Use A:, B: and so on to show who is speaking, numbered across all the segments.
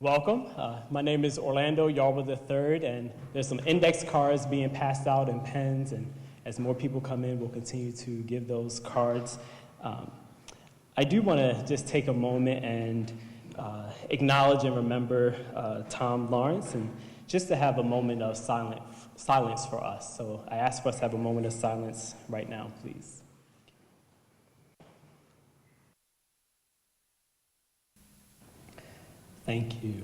A: Welcome. My name is Orlando Yarba III, and there's some index cards being passed out and pens, and as more people come in, we'll continue to give those cards. I do want to just take a moment and acknowledge and remember Tom Lawrence, and just to have a moment of silence for us. So I ask for us to have a moment of silence right now, please. Thank you.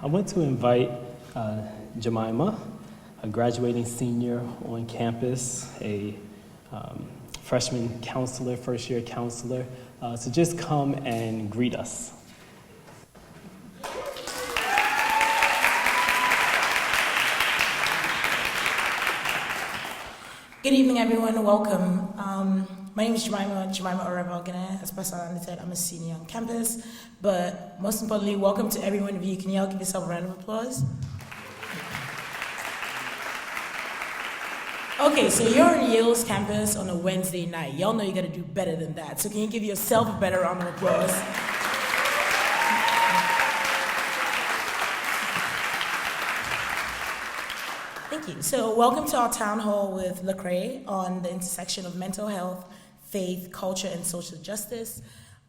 A: I want to invite Jemima, a graduating senior on campus, a freshman counselor, first-year counselor, to just come and greet us.
B: Good evening, everyone. Welcome. My name is Jemima Orevagana. As Pastor Anita said, I'm a senior on campus. But most importantly, welcome to every one of you. Can you all give yourself a round of applause? Okay, so you're on Yale's campus on a Wednesday night. Y'all know you got to do better than that. So can you give yourself a better round of applause? Thank you. So welcome to our town hall with Lecrae on the intersection of mental health, faith, culture, and social justice.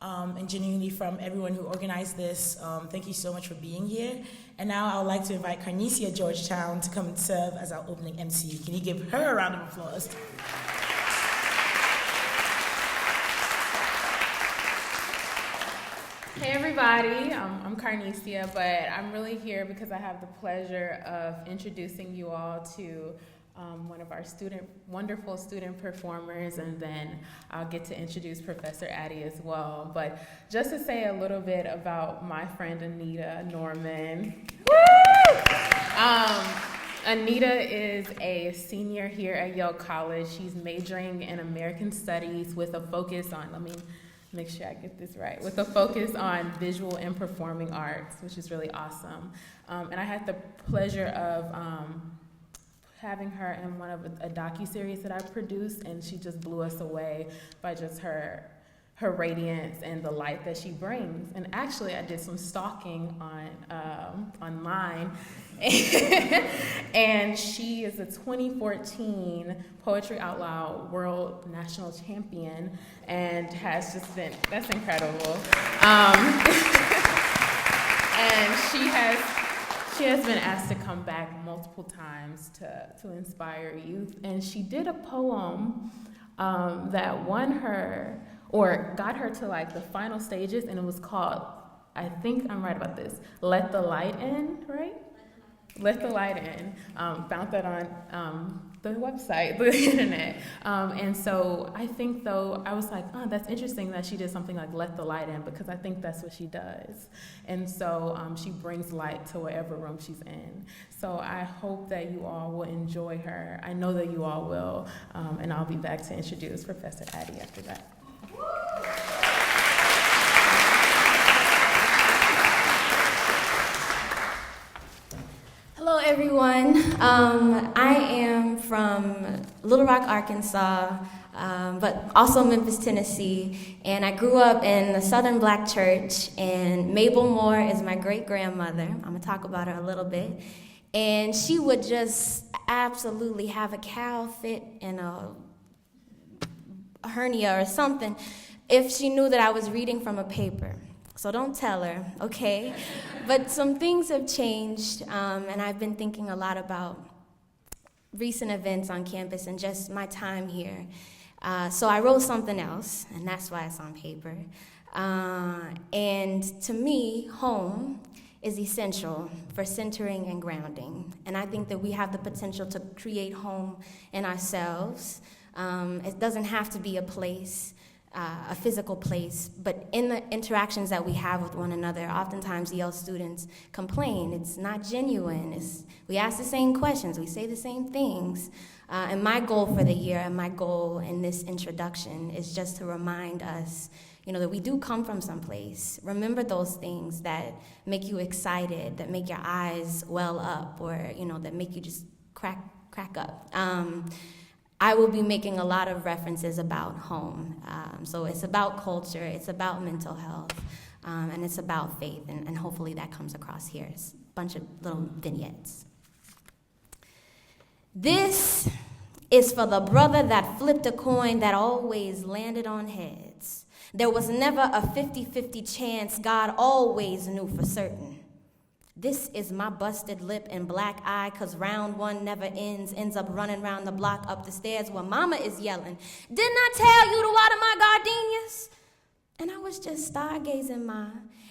B: And genuinely from everyone who organized this, thank you so much for being here. And now I would like to invite Carnesia Georgetown to come and serve as our opening MC. Can you give her a round of applause?
C: Hey everybody, I'm Carnesia, but I'm really here because I have the pleasure of introducing you all to one of our wonderful student performers, and then I'll get to introduce Professor Addie as well. But just to say a little bit about my friend Anita Norman. Woo! Anita is a senior here at Yale College. She's majoring in American Studies with a focus on, let me make sure I get this right, with a focus on visual and performing arts, which is really awesome. And I had the pleasure of having her in one of a docuseries that I produced, and she just blew us away by just her radiance and the light that she brings. And actually, I did some stalking online, and she is a 2014 Poetry Out Loud World National Champion, and has just been, that's incredible. And she has been asked to come back multiple times to inspire youth. And she did a poem that won her, or got her to like the final stages, and it was called, I think I'm right about this, Let the Light In, right? Let the Light In. Found that on the website, the internet. And so I think though, I was like, oh, that's interesting that she did something like Let the Light In, because I think that's what she does. And so she brings light to whatever room she's in. So I hope that you all will enjoy her. I know that you all will. And I'll be back to introduce Professor Addie after that.
D: Hello, everyone. I am from Little Rock, Arkansas, but also Memphis, Tennessee, and I grew up in the Southern Black Church, and Mabel Moore is my great-grandmother. I'm going to talk about her a little bit. And she would just absolutely have a cow fit in a hernia or something if she knew that I was reading from a paper. So don't tell her, okay? But some things have changed, and I've been thinking a lot about recent events on campus and just my time here. So I wrote something else, and that's why it's on paper. And to me, home is essential for centering and grounding. And I think that we have the potential to create home in ourselves. It doesn't have to be a place, a physical place, but in the interactions that we have with one another, oftentimes Yale students complain. It's not genuine. We ask the same questions. We say the same things. And my goal for the year, and my goal in this introduction, is just to remind us, that we do come from someplace. Remember those things that make you excited, that make your eyes well up, or, that make you just crack up. I will be making a lot of references about home. So it's about culture, it's about mental health, and it's about faith, and hopefully that comes across here. It's a bunch of little vignettes. This is for the brother that flipped a coin that always landed on heads. There was never a 50-50 chance, God always knew for certain. This is my busted lip and black eye, 'cause round one never ends up running round the block up the stairs where mama is yelling, "Didn't I tell you to water my gardenias?" And I was just stargazing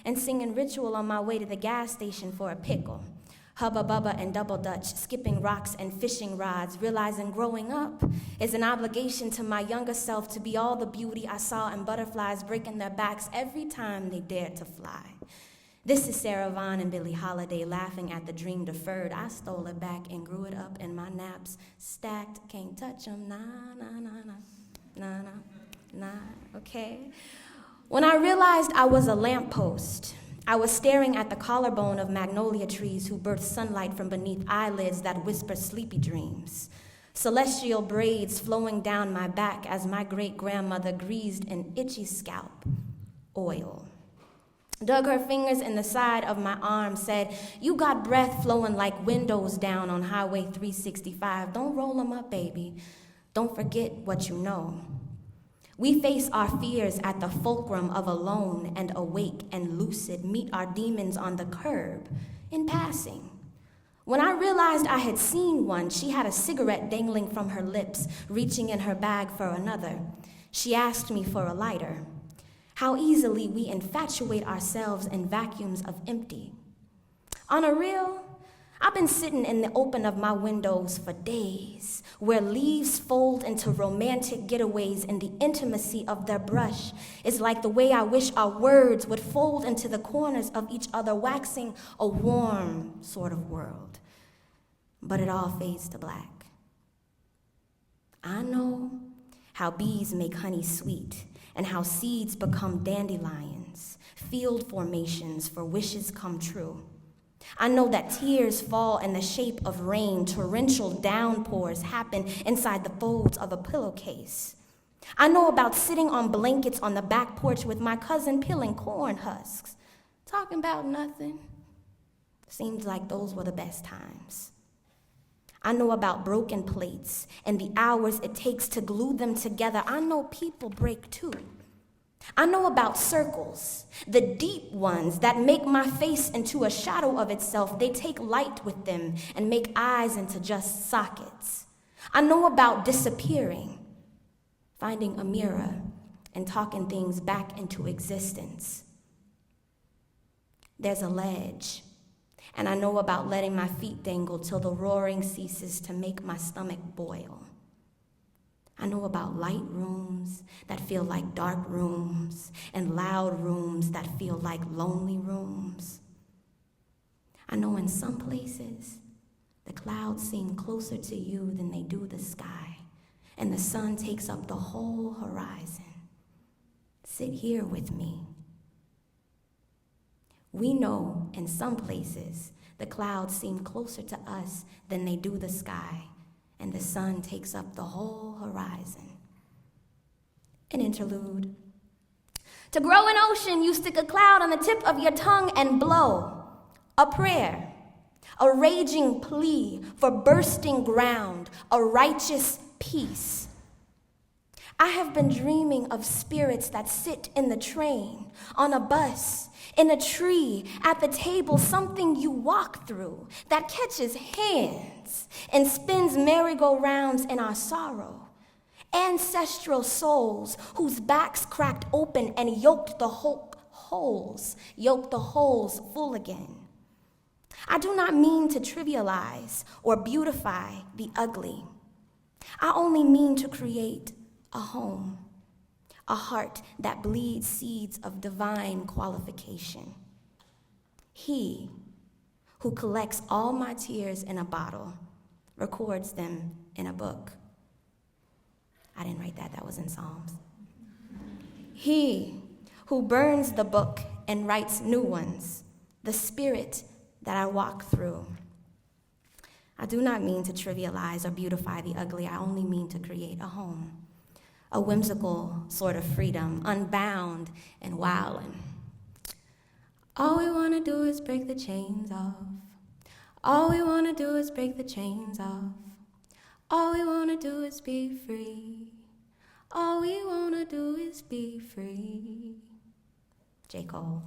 D: and singing ritual on my way to the gas station for a pickle. Hubba Bubba and Double Dutch, skipping rocks and fishing rods, realizing growing up is an obligation to my younger self to be all the beauty I saw in butterflies breaking their backs every time they dared to fly. This is Sarah Vaughan and Billie Holiday laughing at the dream deferred. I stole it back and grew it up in my naps, stacked, can't touch them, nah, okay? When I realized I was a lamppost, I was staring at the collarbone of magnolia trees who birth sunlight from beneath eyelids that whisper sleepy dreams. Celestial braids flowing down my back as my great-grandmother greased an itchy scalp. Oil. Dug her fingers in the side of my arm, said, "You got breath flowing like windows down on Highway 365. Don't roll them up, baby. Don't forget what you know." We face our fears at the fulcrum of alone and awake and lucid, meet our demons on the curb in passing. When I realized I had seen one, she had a cigarette dangling from her lips, reaching in her bag for another. She asked me for a lighter. How easily we infatuate ourselves in vacuums of empty. On a real, I've been sitting in the open of my windows for days, where leaves fold into romantic getaways in the intimacy of their brush is like the way I wish our words would fold into the corners of each other, waxing a warm sort of world. But it all fades to black. I know how bees make honey sweet and how seeds become dandelions, field formations for wishes come true. I know that tears fall in the shape of rain, torrential downpours happen inside the folds of a pillowcase. I know about sitting on blankets on the back porch with my cousin peeling corn husks, talking about nothing. Seems like those were the best times. I know about broken plates and the hours it takes to glue them together. I know people break too. I know about circles, the deep ones that make my face into a shadow of itself. They take light with them and make eyes into just sockets. I know about disappearing, finding a mirror and talking things back into existence. There's a ledge, and I know about letting my feet dangle till the roaring ceases to make my stomach boil. I know about light rooms that feel like dark rooms and loud rooms that feel like lonely rooms. I know in some places the clouds seem closer to you than they do the sky, and the sun takes up the whole horizon. Sit here with me. We know in some places the clouds seem closer to us than they do the sky, and the sun takes up the whole horizon. An interlude. To grow an ocean, you stick a cloud on the tip of your tongue and blow. A prayer, a raging plea for bursting ground, a righteous peace. I have been dreaming of spirits that sit in the train, on a bus, in a tree, at the table, something you walk through that catches hands and spins merry-go-rounds in our sorrow. Ancestral souls whose backs cracked open and yoked the holes full again. I do not mean to trivialize or beautify the ugly. I only mean to create a home, a heart that bleeds seeds of divine qualification. He who collects all my tears in a bottle records them in a book. I didn't write that, that was in Psalms. He who burns the book and writes new ones, the spirit that I walk through. I do not mean to trivialize or beautify the ugly. I only mean to create a home, a whimsical sort of freedom, unbound and wildin'. All we wanna do is break the chains off. All we wanna do is break the chains off. All we wanna do is be free. All we wanna do is be free. J. Cole.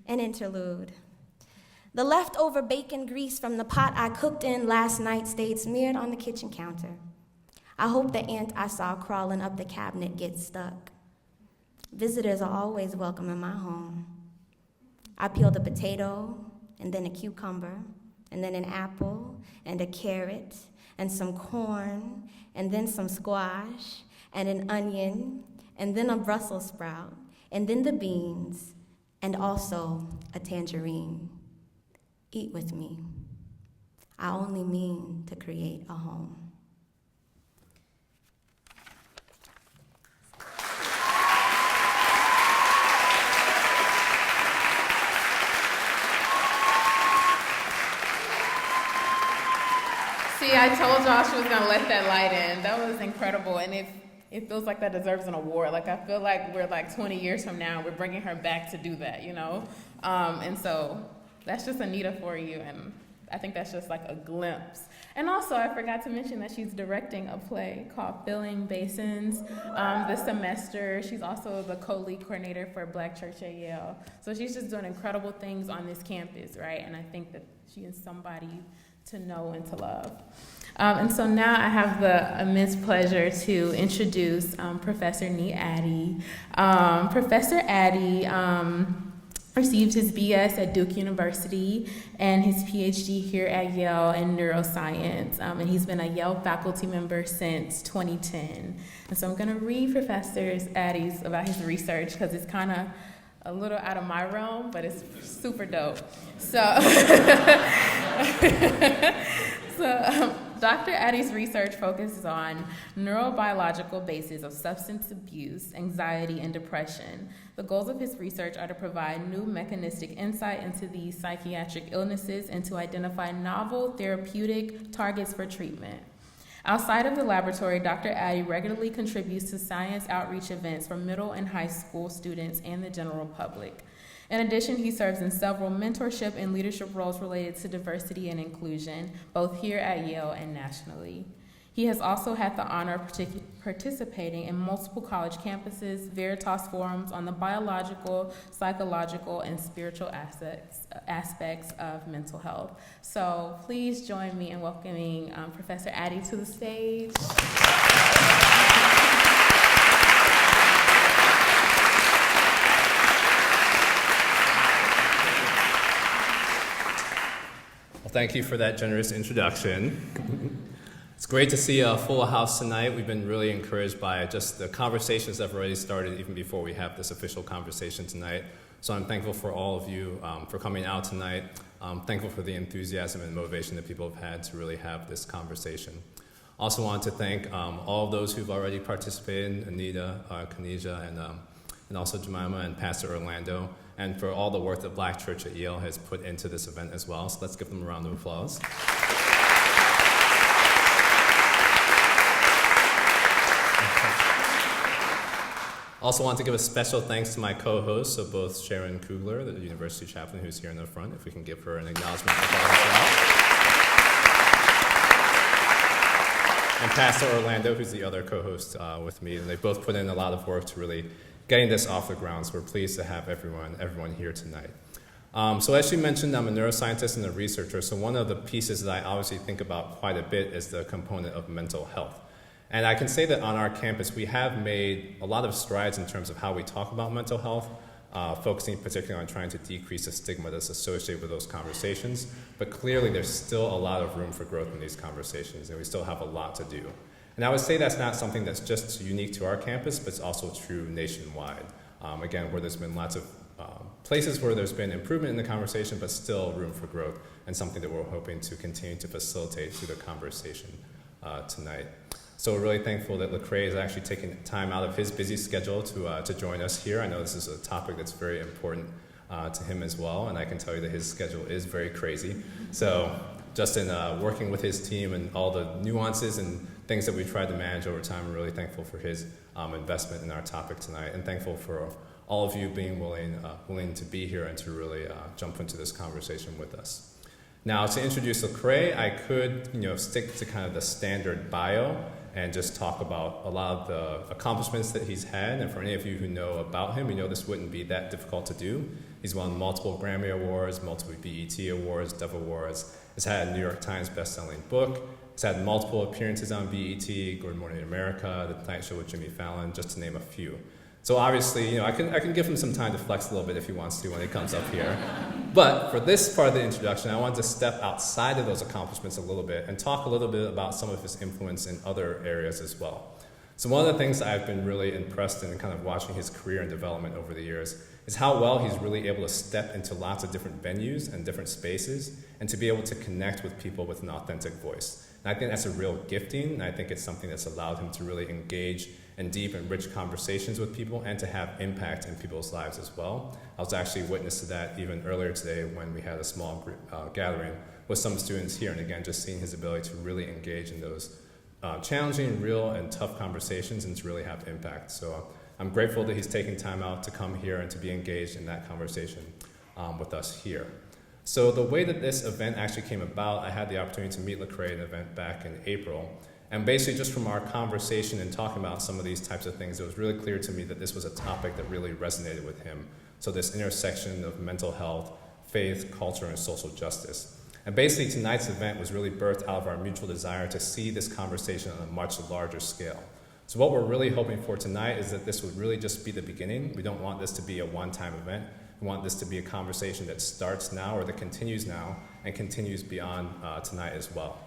D: An interlude. The leftover bacon grease from the pot I cooked in last night stayed smeared on the kitchen counter. I hope the ant I saw crawling up the cabinet gets stuck. Visitors are always welcome in my home. I peeled a potato, and then a cucumber, and then an apple, and a carrot, and some corn, and then some squash, and an onion, and then a Brussels sprout, and then the beans, and also a tangerine. Eat with me. I only mean to create a home.
C: See, I told y'all she was gonna let that light in. That was incredible, and it feels like that deserves an award. Like, I feel like we're like 20 years from now, we're bringing her back to do that, you know? And so that's just Anita for you, and I think that's just like a glimpse. And also, I forgot to mention that she's directing a play called Filling Basins this semester. She's also the co-lead coordinator for Black Church at Yale. So she's just doing incredible things on this campus, right? And I think that she is somebody to know and to love. And so now I have the immense pleasure to introduce Professor Nee Addy. Professor Addy received his BS at Duke University and his PhD here at Yale in neuroscience. And he's been a Yale faculty member since 2010. And so I'm going to read Professor Addy's about his research because it's kind of a little out of my realm, but it's super dope. So, Dr. Addy's research focuses on neurobiological bases of substance abuse, anxiety, and depression. The goals of his research are to provide new mechanistic insight into these psychiatric illnesses and to identify novel therapeutic targets for treatment. Outside of the laboratory, Dr. Addy regularly contributes to science outreach events for middle and high school students and the general public. In addition, he serves in several mentorship and leadership roles related to diversity and inclusion, both here at Yale and nationally. He has also had the honor of participating in multiple college campuses, Veritas forums on the biological, psychological, and spiritual aspects of mental health. So please join me in welcoming Professor Addy to the stage.
E: Well, thank you for that generous introduction. It's great to see a full house tonight. We've been really encouraged by just the conversations that have already started even before we have this official conversation tonight. So I'm thankful for all of you for coming out tonight. I'm thankful for the enthusiasm and motivation that people have had to really have this conversation. Also want to thank all of those who've already participated, Anita, Kanisha, and also Jemima and Pastor Orlando, and for all the work that Black Church at Yale has put into this event as well. So let's give them a round of applause. Also want to give a special thanks to my co-hosts, so both Sharon Kugler, the university chaplain who's here in the front, if we can give her an acknowledgement as well. And Pastor Orlando, who's the other co-host with me, and they both put in a lot of work to really getting this off the ground, so we're pleased to have everyone here tonight. So as she mentioned, I'm a neuroscientist and a researcher, so one of the pieces that I obviously think about quite a bit is the component of mental health. And I can say that on our campus, we have made a lot of strides in terms of how we talk about mental health, focusing particularly on trying to decrease the stigma that's associated with those conversations. But clearly, there's still a lot of room for growth in these conversations, and we still have a lot to do. And I would say that's not something that's just unique to our campus, but it's also true nationwide. Again, where there's been lots of places where there's been improvement in the conversation, but still room for growth, and something that we're hoping to continue to facilitate through the conversation tonight. So we're really thankful that Lecrae is actually taking time out of his busy schedule to join us here. I know this is a topic that's very important to him as well, and I can tell you that his schedule is very crazy. So just in working with his team and all the nuances and things that we've tried to manage over time, we're really thankful for his investment in our topic tonight, and thankful for all of you being willing to be here and to really jump into this conversation with us. Now, to introduce Lecrae, I could stick to kind of the standard bio and just talk about a lot of the accomplishments that he's had. And for any of you who know about him, this wouldn't be that difficult to do. He's won multiple Grammy Awards, multiple BET Awards, Dove Awards. He's had a New York Times best-selling book. He's had multiple appearances on BET, Good Morning America, The Tonight Show with Jimmy Fallon, just to name a few. So obviously, I can give him some time to flex a little bit if he wants to when he comes up here. But for this part of the introduction, I wanted to step outside of those accomplishments a little bit and talk a little bit about some of his influence in other areas as well. So one of the things I've been really impressed in kind of watching his career and development over the years is how well he's really able to step into lots of different venues and different spaces and to be able to connect with people with an authentic voice. And I think that's a real gifting, and I think it's something that's allowed him to really engage in deep and rich conversations with people and to have impact in people's lives as well. I was actually witness to that even earlier today when we had a small group, gathering with some students here, and again, just seeing his ability to really engage in those challenging, real, and tough conversations and to really have impact. So I'm grateful that he's taking time out to come here and to be engaged in that conversation with us here. So the way that this event actually came about, I had the opportunity to meet Lecrae at an event back in April. And basically just from our conversation and talking about some of these types of things, it was really clear to me that this was a topic that really resonated with him. So this intersection of mental health, faith, culture, and social justice. And basically tonight's event was really birthed out of our mutual desire to see this conversation on a much larger scale. So what we're really hoping for tonight is that this would really just be the beginning. We don't want this to be a one-time event. We want this to be a conversation that starts now or that continues now and continues beyond tonight as well.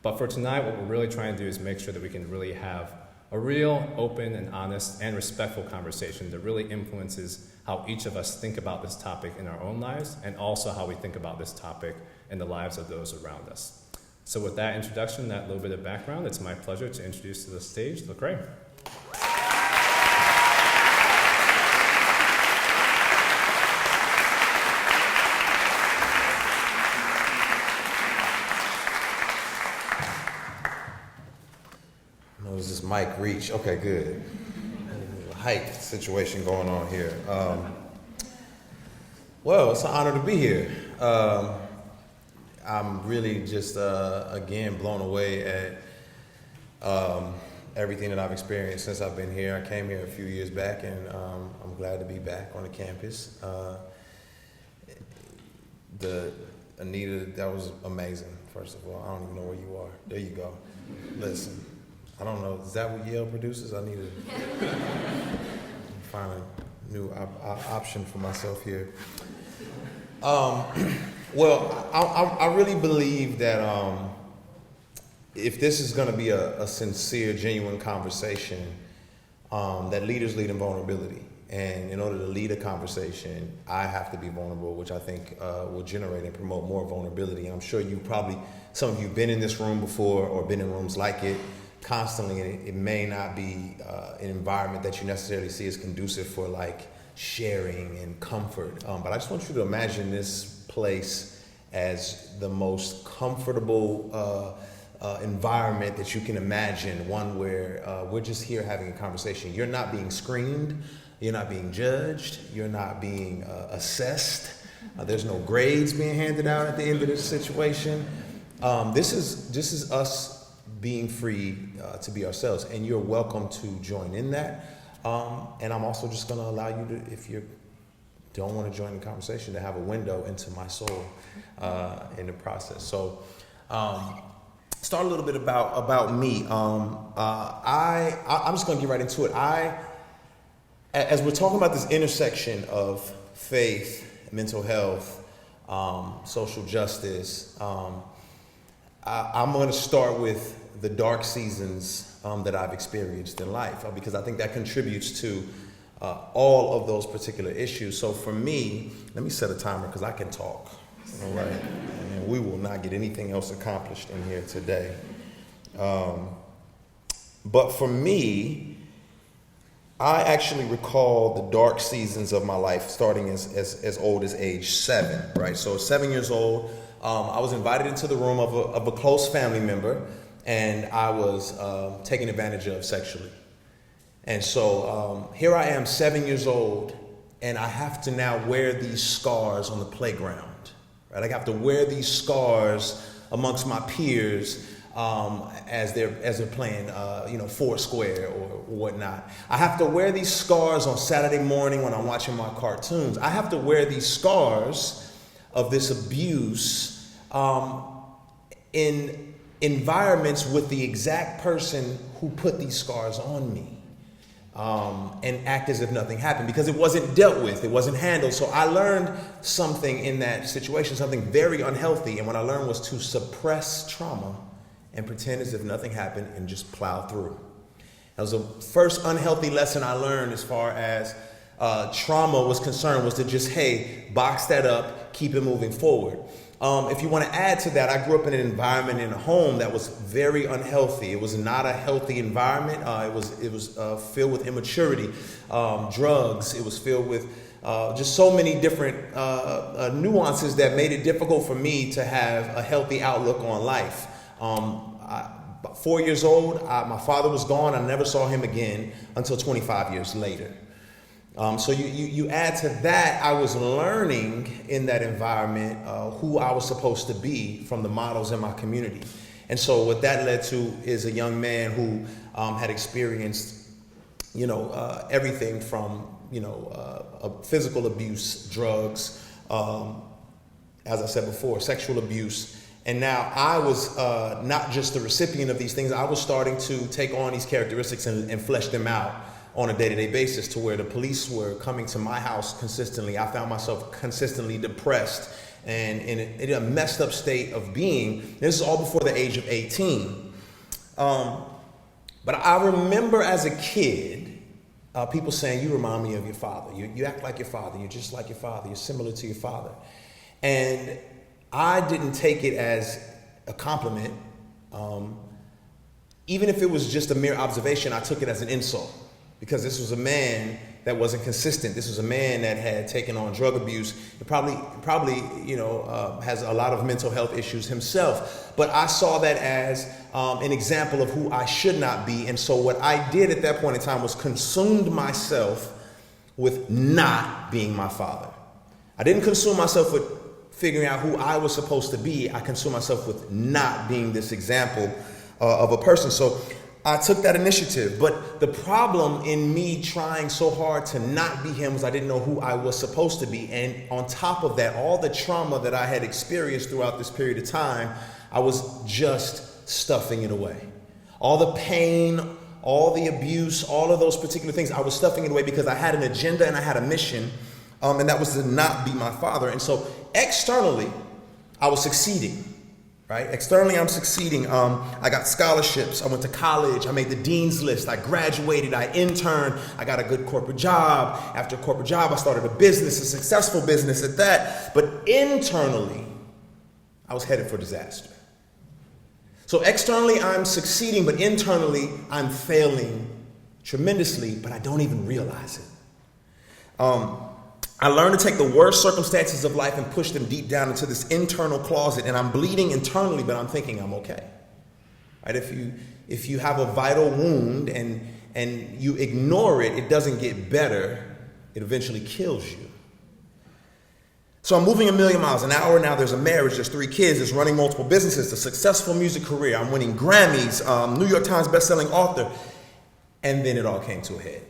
E: But for tonight, what we're really trying to do is make sure that we can really have a real, open, and honest, and respectful conversation that really influences how each of us think about this topic in our own lives, and also how we think about this topic in the lives of those around us. So with that introduction, that little bit of background, it's my pleasure to introduce to the stage Lecrae.
F: Does this mic reach? Okay, good. Height situation going on here. Well, it's an honor to be here. I'm really just, again, blown away at everything that I've experienced since I've been here. I came here a few years back, and I'm glad to be back on the campus. Anita, that was amazing, first of all. I don't even know where you are. There you go. Listen. I don't know, is that what Yale produces? I need to find a new option for myself here. Well, I really believe that if this is going to be a sincere, genuine conversation, that leaders lead in vulnerability. And in order to lead a conversation, I have to be vulnerable, which I think will generate and promote more vulnerability. And I'm sure some of you have been in this room before or been in rooms like it. Constantly, and it may not be an environment that you necessarily see as conducive for like sharing and comfort. But I just want you to imagine this place as the most comfortable environment that you can imagine, one where we're just here having a conversation. You're not being screened, you're not being judged, you're not being assessed. There's no grades being handed out at the end of this situation. This is us being free to be ourselves, and you're welcome to join in that. And I'm also just going to allow you to, if you don't want to join the conversation, to have a window into my soul in the process. So, start a little bit about me. I'm just going to get right into it. As we're talking about this intersection of faith, mental health, social justice, I'm going to start with the dark seasons that I've experienced in life, because I think that contributes to all of those particular issues. So for me, let me set a timer because I can talk, all right? And we will not get anything else accomplished in here today. But for me, I actually recall the dark seasons of my life starting as old as age 7, right? So 7 years old, I was invited into the room of a close family member, and I was taken advantage of sexually. And so here I am, 7 years old, and I have to now wear these scars on the playground, right? I have to wear these scars amongst my peers as they're playing, Foursquare or whatnot. I have to wear these scars on Saturday morning when I'm watching my cartoons. I have to wear these scars of this abuse in environments with the exact person who put these scars on me. And act as if nothing happened because it wasn't dealt with, it wasn't handled. So I learned something in that situation, something very unhealthy. And what I learned was to suppress trauma and pretend as if nothing happened and just plow through. That was the first unhealthy lesson I learned as far as trauma was concerned, was to just, box that up, keep it moving forward. If you want to add to that, I grew up in an environment in a home that was very unhealthy. It was not a healthy environment. It was filled with immaturity, drugs. It was filled with just so many different nuances that made it difficult for me to have a healthy outlook on life. 4 years old, my father was gone. I never saw him again until 25 years later. So you add to that, I was learning in that environment who I was supposed to be from the models in my community. And so what that led to is a young man who had experienced, everything from, physical abuse, drugs, as I said before, sexual abuse. And now I was not just the recipient of these things, I was starting to take on these characteristics and flesh them out on a day-to-day basis, to where the police were coming to my house consistently. I found myself consistently depressed and in a messed up state of being. This is all before the age of 18. But I remember as a kid, people saying, you remind me of your father. You act like your father. You're just like your father. You're similar to your father. And I didn't take it as a compliment. Even if it was just a mere observation, I took it as an insult. Because this was a man that wasn't consistent. This was a man that had taken on drug abuse. It probably has a lot of mental health issues himself. But I saw that as an example of who I should not be. And so what I did at that point in time was consumed myself with not being my father. I didn't consume myself with figuring out who I was supposed to be. I consumed myself with not being this example of a person. So I took that initiative, but the problem in me trying so hard to not be him was I didn't know who I was supposed to be. And on top of that, all the trauma that I had experienced throughout this period of time, I was just stuffing it away. All the pain, all the abuse, all of those particular things, I was stuffing it away because I had an agenda and I had a mission, and that was to not be my father. And so externally, I was succeeding. Right? Externally, I'm succeeding. I got scholarships. I went to college. I made the dean's list. I graduated. I interned. I got a good corporate job. After a corporate job, I started a business, a successful business at that. But internally, I was headed for disaster. So externally, I'm succeeding, but internally, I'm failing tremendously, but I don't even realize it. I learned to take the worst circumstances of life and push them deep down into this internal closet, and I'm bleeding internally, but I'm thinking I'm okay. Right? If you have a vital wound and you ignore it, it doesn't get better. It eventually kills you. So I'm moving 1,000,000 miles an hour. Now there's a marriage, there's 3 kids, there's running multiple businesses, a successful music career. I'm winning Grammys, New York Times bestselling author. And then it all came to a head.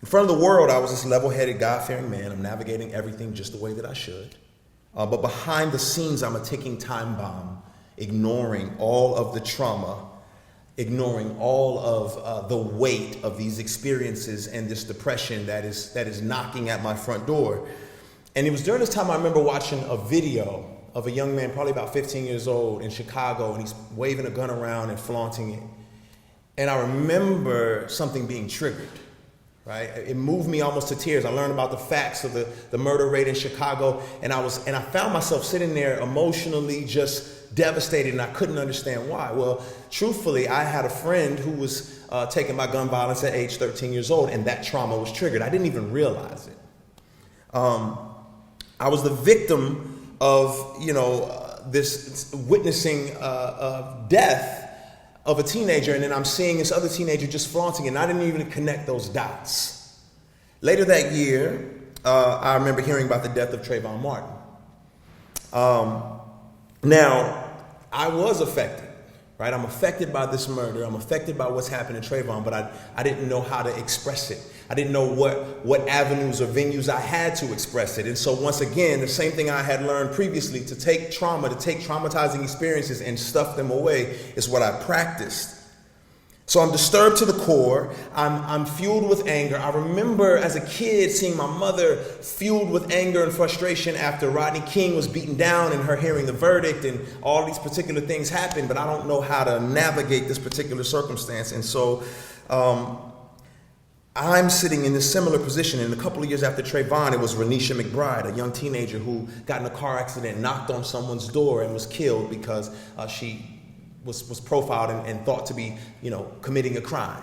F: In front of the world, I was this level-headed, God-fearing man. I'm navigating everything just the way that I should. But behind the scenes, I'm a ticking time bomb, ignoring all of the trauma, ignoring all of the weight of these experiences and this depression that is knocking at my front door. And it was during this time I remember watching a video of a young man, probably about 15 years old, in Chicago, and he's waving a gun around and flaunting it. And I remember something being triggered. Right? It moved me almost to tears. I learned about the facts of the murder rate in Chicago, and I found myself sitting there emotionally just devastated, and I couldn't understand why. Well, truthfully, I had a friend who was taken by gun violence at age 13 years old, and that trauma was triggered. I didn't even realize it. I was the victim of, this witnessing death of a teenager, and then I'm seeing this other teenager just flaunting, and I didn't even connect those dots. Later that year, I remember hearing about the death of Trayvon Martin. Now, I was affected, right? I'm affected by this murder. I'm affected by what's happened to Trayvon, but I didn't know how to express it. I didn't know what avenues or venues I had to express it. And so once again, the same thing I had learned previously, to take trauma, to take traumatizing experiences and stuff them away, is what I practiced. So I'm disturbed to the core. I'm fueled with anger. I remember as a kid seeing my mother fueled with anger and frustration after Rodney King was beaten down and her hearing the verdict and all these particular things happened, but I don't know how to navigate this particular circumstance. And so I'm sitting in this similar position. And a couple of years after Trayvon, it was Renisha McBride, a young teenager who got in a car accident, knocked on someone's door and was killed because she was profiled and thought to be, committing a crime.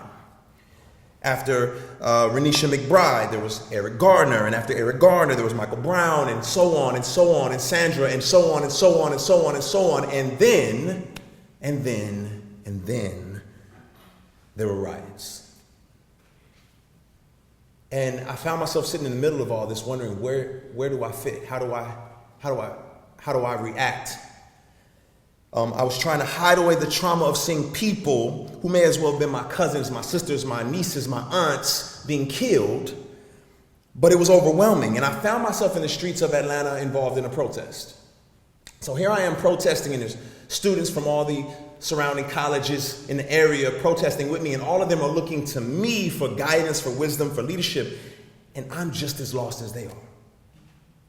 F: After Renisha McBride, there was Eric Garner, and after Eric Garner, there was Michael Brown, and so on, and so on, and Sandra, and so on, and so on, and so on, and so on, and then there were riots. And I found myself sitting in the middle of all this, wondering where do I fit? How do I react? I was trying to hide away the trauma of seeing people who may as well have been my cousins, my sisters, my nieces, my aunts being killed, but it was overwhelming. And I found myself in the streets of Atlanta involved in a protest. So here I am protesting, and there's students from all the surrounding colleges in the area protesting with me, and all of them are looking to me for guidance, for wisdom, for leadership, and I'm just as lost as they are.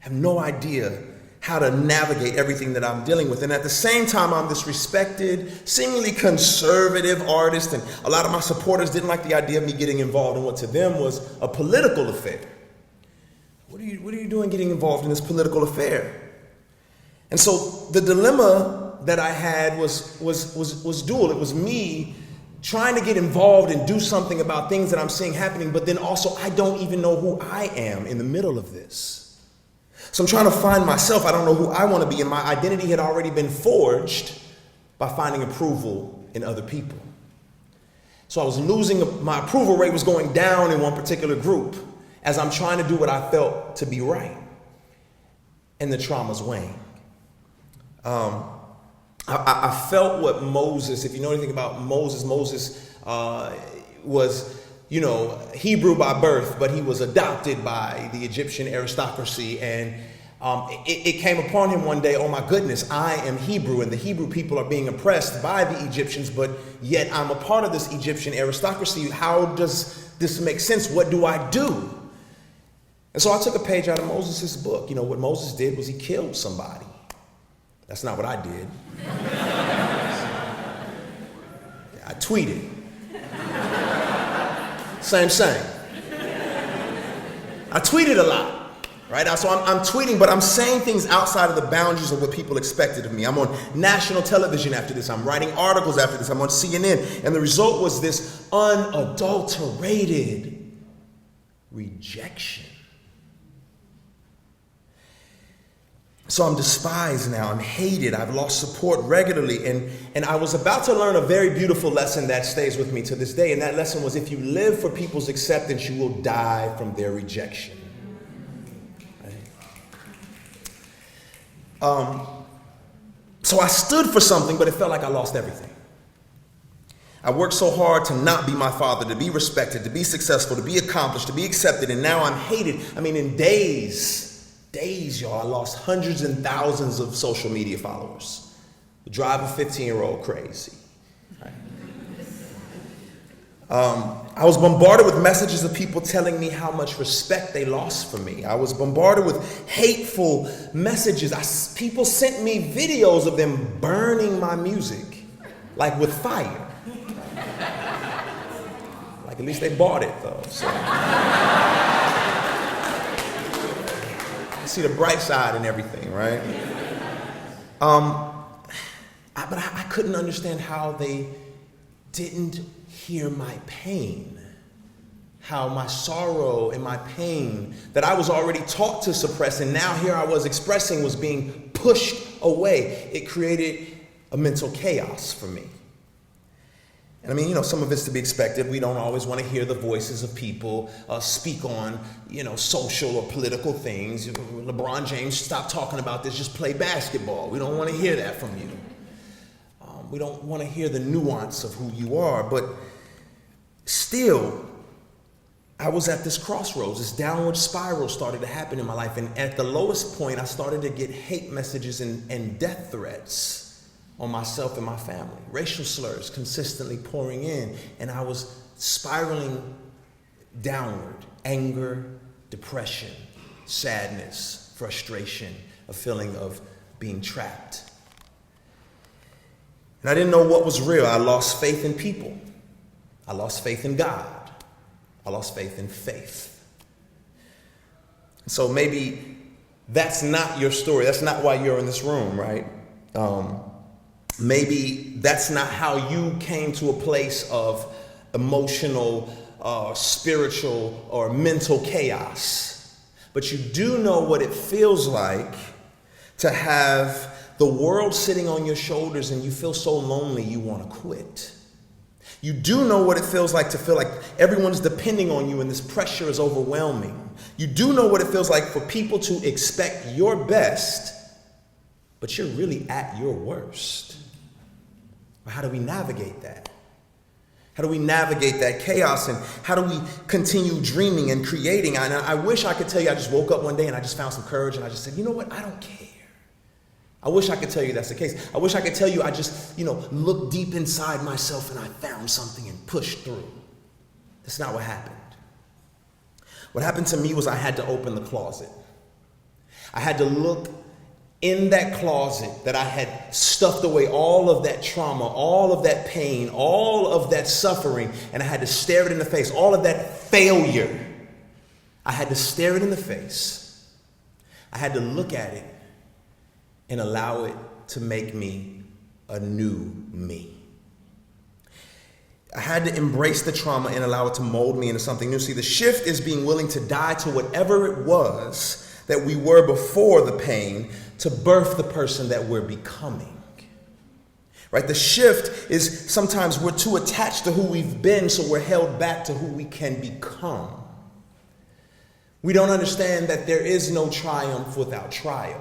F: I have no idea how to navigate everything that I'm dealing with. And at the same time, I'm this respected, seemingly conservative artist, and a lot of my supporters didn't like the idea of me getting involved in what to them was a political affair. What are you doing getting involved in this political affair? And so the dilemma that I had was dual. It was me trying to get involved and do something about things that I'm seeing happening, but then also I don't even know who I am in the middle of this. So I'm trying to find myself. I don't know who I want to be, and my identity had already been forged by finding approval in other people. So I was my approval rate was going down in one particular group as I'm trying to do what I felt to be right. And the trauma's weighing. I felt what Moses, if you know anything about Moses was, Hebrew by birth, but he was adopted by the Egyptian aristocracy. And it came upon him one day, oh my goodness, I am Hebrew, and the Hebrew people are being oppressed by the Egyptians, but yet I'm a part of this Egyptian aristocracy. How does this make sense? What do I do? And so I took a page out of Moses' book. What Moses did was he killed somebody. That's not what I did. I tweeted. Same. I tweeted a lot, right? So I'm tweeting, but I'm saying things outside of the boundaries of what people expected of me. I'm on national television after this. I'm writing articles after this. I'm on CNN. And the result was this unadulterated rejection. So I'm despised now, I'm hated, I've lost support regularly, and I was about to learn a very beautiful lesson that stays with me to this day, and that lesson was, if you live for people's acceptance, you will die from their rejection. Right? So I stood for something, but it felt like I lost everything. I worked so hard to not be my father, to be respected, to be successful, to be accomplished, to be accepted, and now I'm hated. In days, y'all, I lost hundreds and thousands of social media followers. Drive a 15-year-old crazy. Right? I was bombarded with messages of people telling me how much respect they lost for me. I was bombarded with hateful messages. People sent me videos of them burning my music, like with fire. Like at least they bought it though. So. See the bright side and everything, right? But I couldn't understand how they didn't hear my pain, how my sorrow and my pain that I was already taught to suppress, and now here I was expressing, was being pushed away. It created a mental chaos for me. And I mean, some of it's to be expected. We don't always want to hear the voices of people speak on, social or political things. LeBron James, stop talking about this, just play basketball. We don't want to hear that from you. We don't want to hear the nuance of who you are. But still, I was at this crossroads. This downward spiral started to happen in my life. And at the lowest point, I started to get hate messages and death threats on myself and my family. Racial slurs consistently pouring in. And I was spiraling downward. Anger, depression, sadness, frustration, a feeling of being trapped. And I didn't know what was real. I lost faith in people. I lost faith in God. I lost faith in faith. So maybe that's not your story. That's not why you're in this room, right? Maybe that's not how you came to a place of emotional, spiritual, or mental chaos. But you do know what it feels like to have the world sitting on your shoulders and you feel so lonely you want to quit. You do know what it feels like to feel like everyone's depending on you and this pressure is overwhelming. You do know what it feels like for people to expect your best, but you're really at your worst. How do we navigate that? How do we navigate that chaos, and how do we continue dreaming and creating? I wish I could tell you I just woke up one day and I just found some courage and I just said, you know what, I don't care. I wish I could tell you that's the case. I wish I could tell you I just, looked deep inside myself and I found something and pushed through. That's not what happened. What happened to me was I had to open the closet. I had to look in that closet that I had stuffed away all of that trauma, all of that pain, all of that suffering, and I had to stare it in the face, all of that failure. I had to stare it in the face. I had to look at it and allow it to make me a new me. I had to embrace the trauma and allow it to mold me into something new. See, the shift is being willing to die to whatever it was that we were before the pain to birth the person that we're becoming. Right? The shift is sometimes we're too attached to who we've been, so we're held back to who we can become. We don't understand that there is no triumph without trial.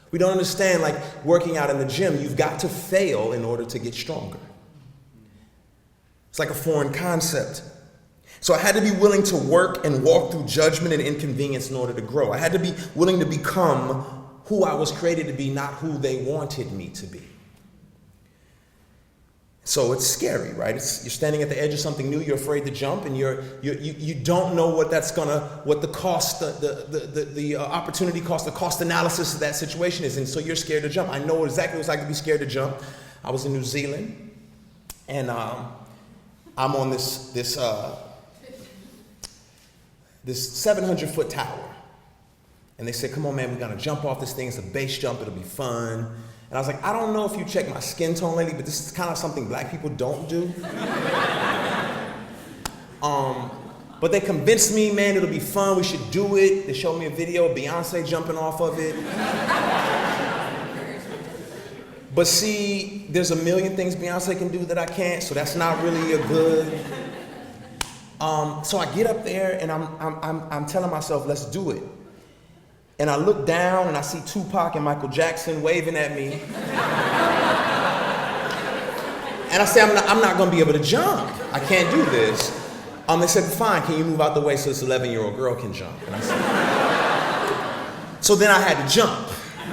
F: We don't understand, like working out in the gym, you've got to fail in order to get stronger. It's like a foreign concept. So I had to be willing to work and walk through judgment and inconvenience in order to grow. I had to be willing to become who I was created to be, not who they wanted me to be. So it's scary, right? You're standing at the edge of something new. You're afraid to jump, and you don't know what the cost, the opportunity cost, the cost analysis of that situation is, and so you're scared to jump. I know exactly what it's like to be scared to jump. I was in New Zealand, and I'm on this 700-foot tower, and they said, "Come on, man, we're gonna jump off this thing. It's a base jump. It'll be fun." And I was like, I don't know if you check my skin tone lately, but this is kind of something black people don't do. But they convinced me, man, it'll be fun. We should do it. They showed me a video of Beyonce jumping off of it. But see, there's a million things Beyonce can do that I can't, so that's not really a good. So I get up there and I'm telling myself, let's do it. And I look down and I see Tupac and Michael Jackson waving at me. And I say, I'm not going to be able to jump. I can't do this. They said, fine, can you move out the way so this 11-year-old girl can jump? And I said, so then I had to jump.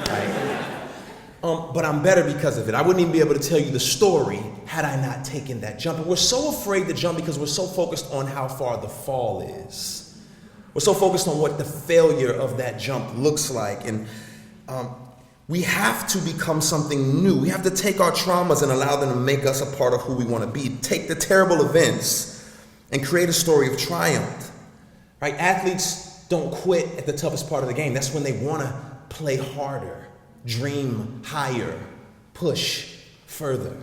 F: Right? But I'm better because of it. I wouldn't even be able to tell you the story had I not taken that jump. And we're so afraid to jump because we're so focused on how far the fall is. We're so focused on what the failure of that jump looks like. And we have to become something new. We have to take our traumas and allow them to make us a part of who we want to be. Take the terrible events and create a story of triumph. Right? Athletes don't quit at the toughest part of the game. That's when they want to play harder, dream higher, push further,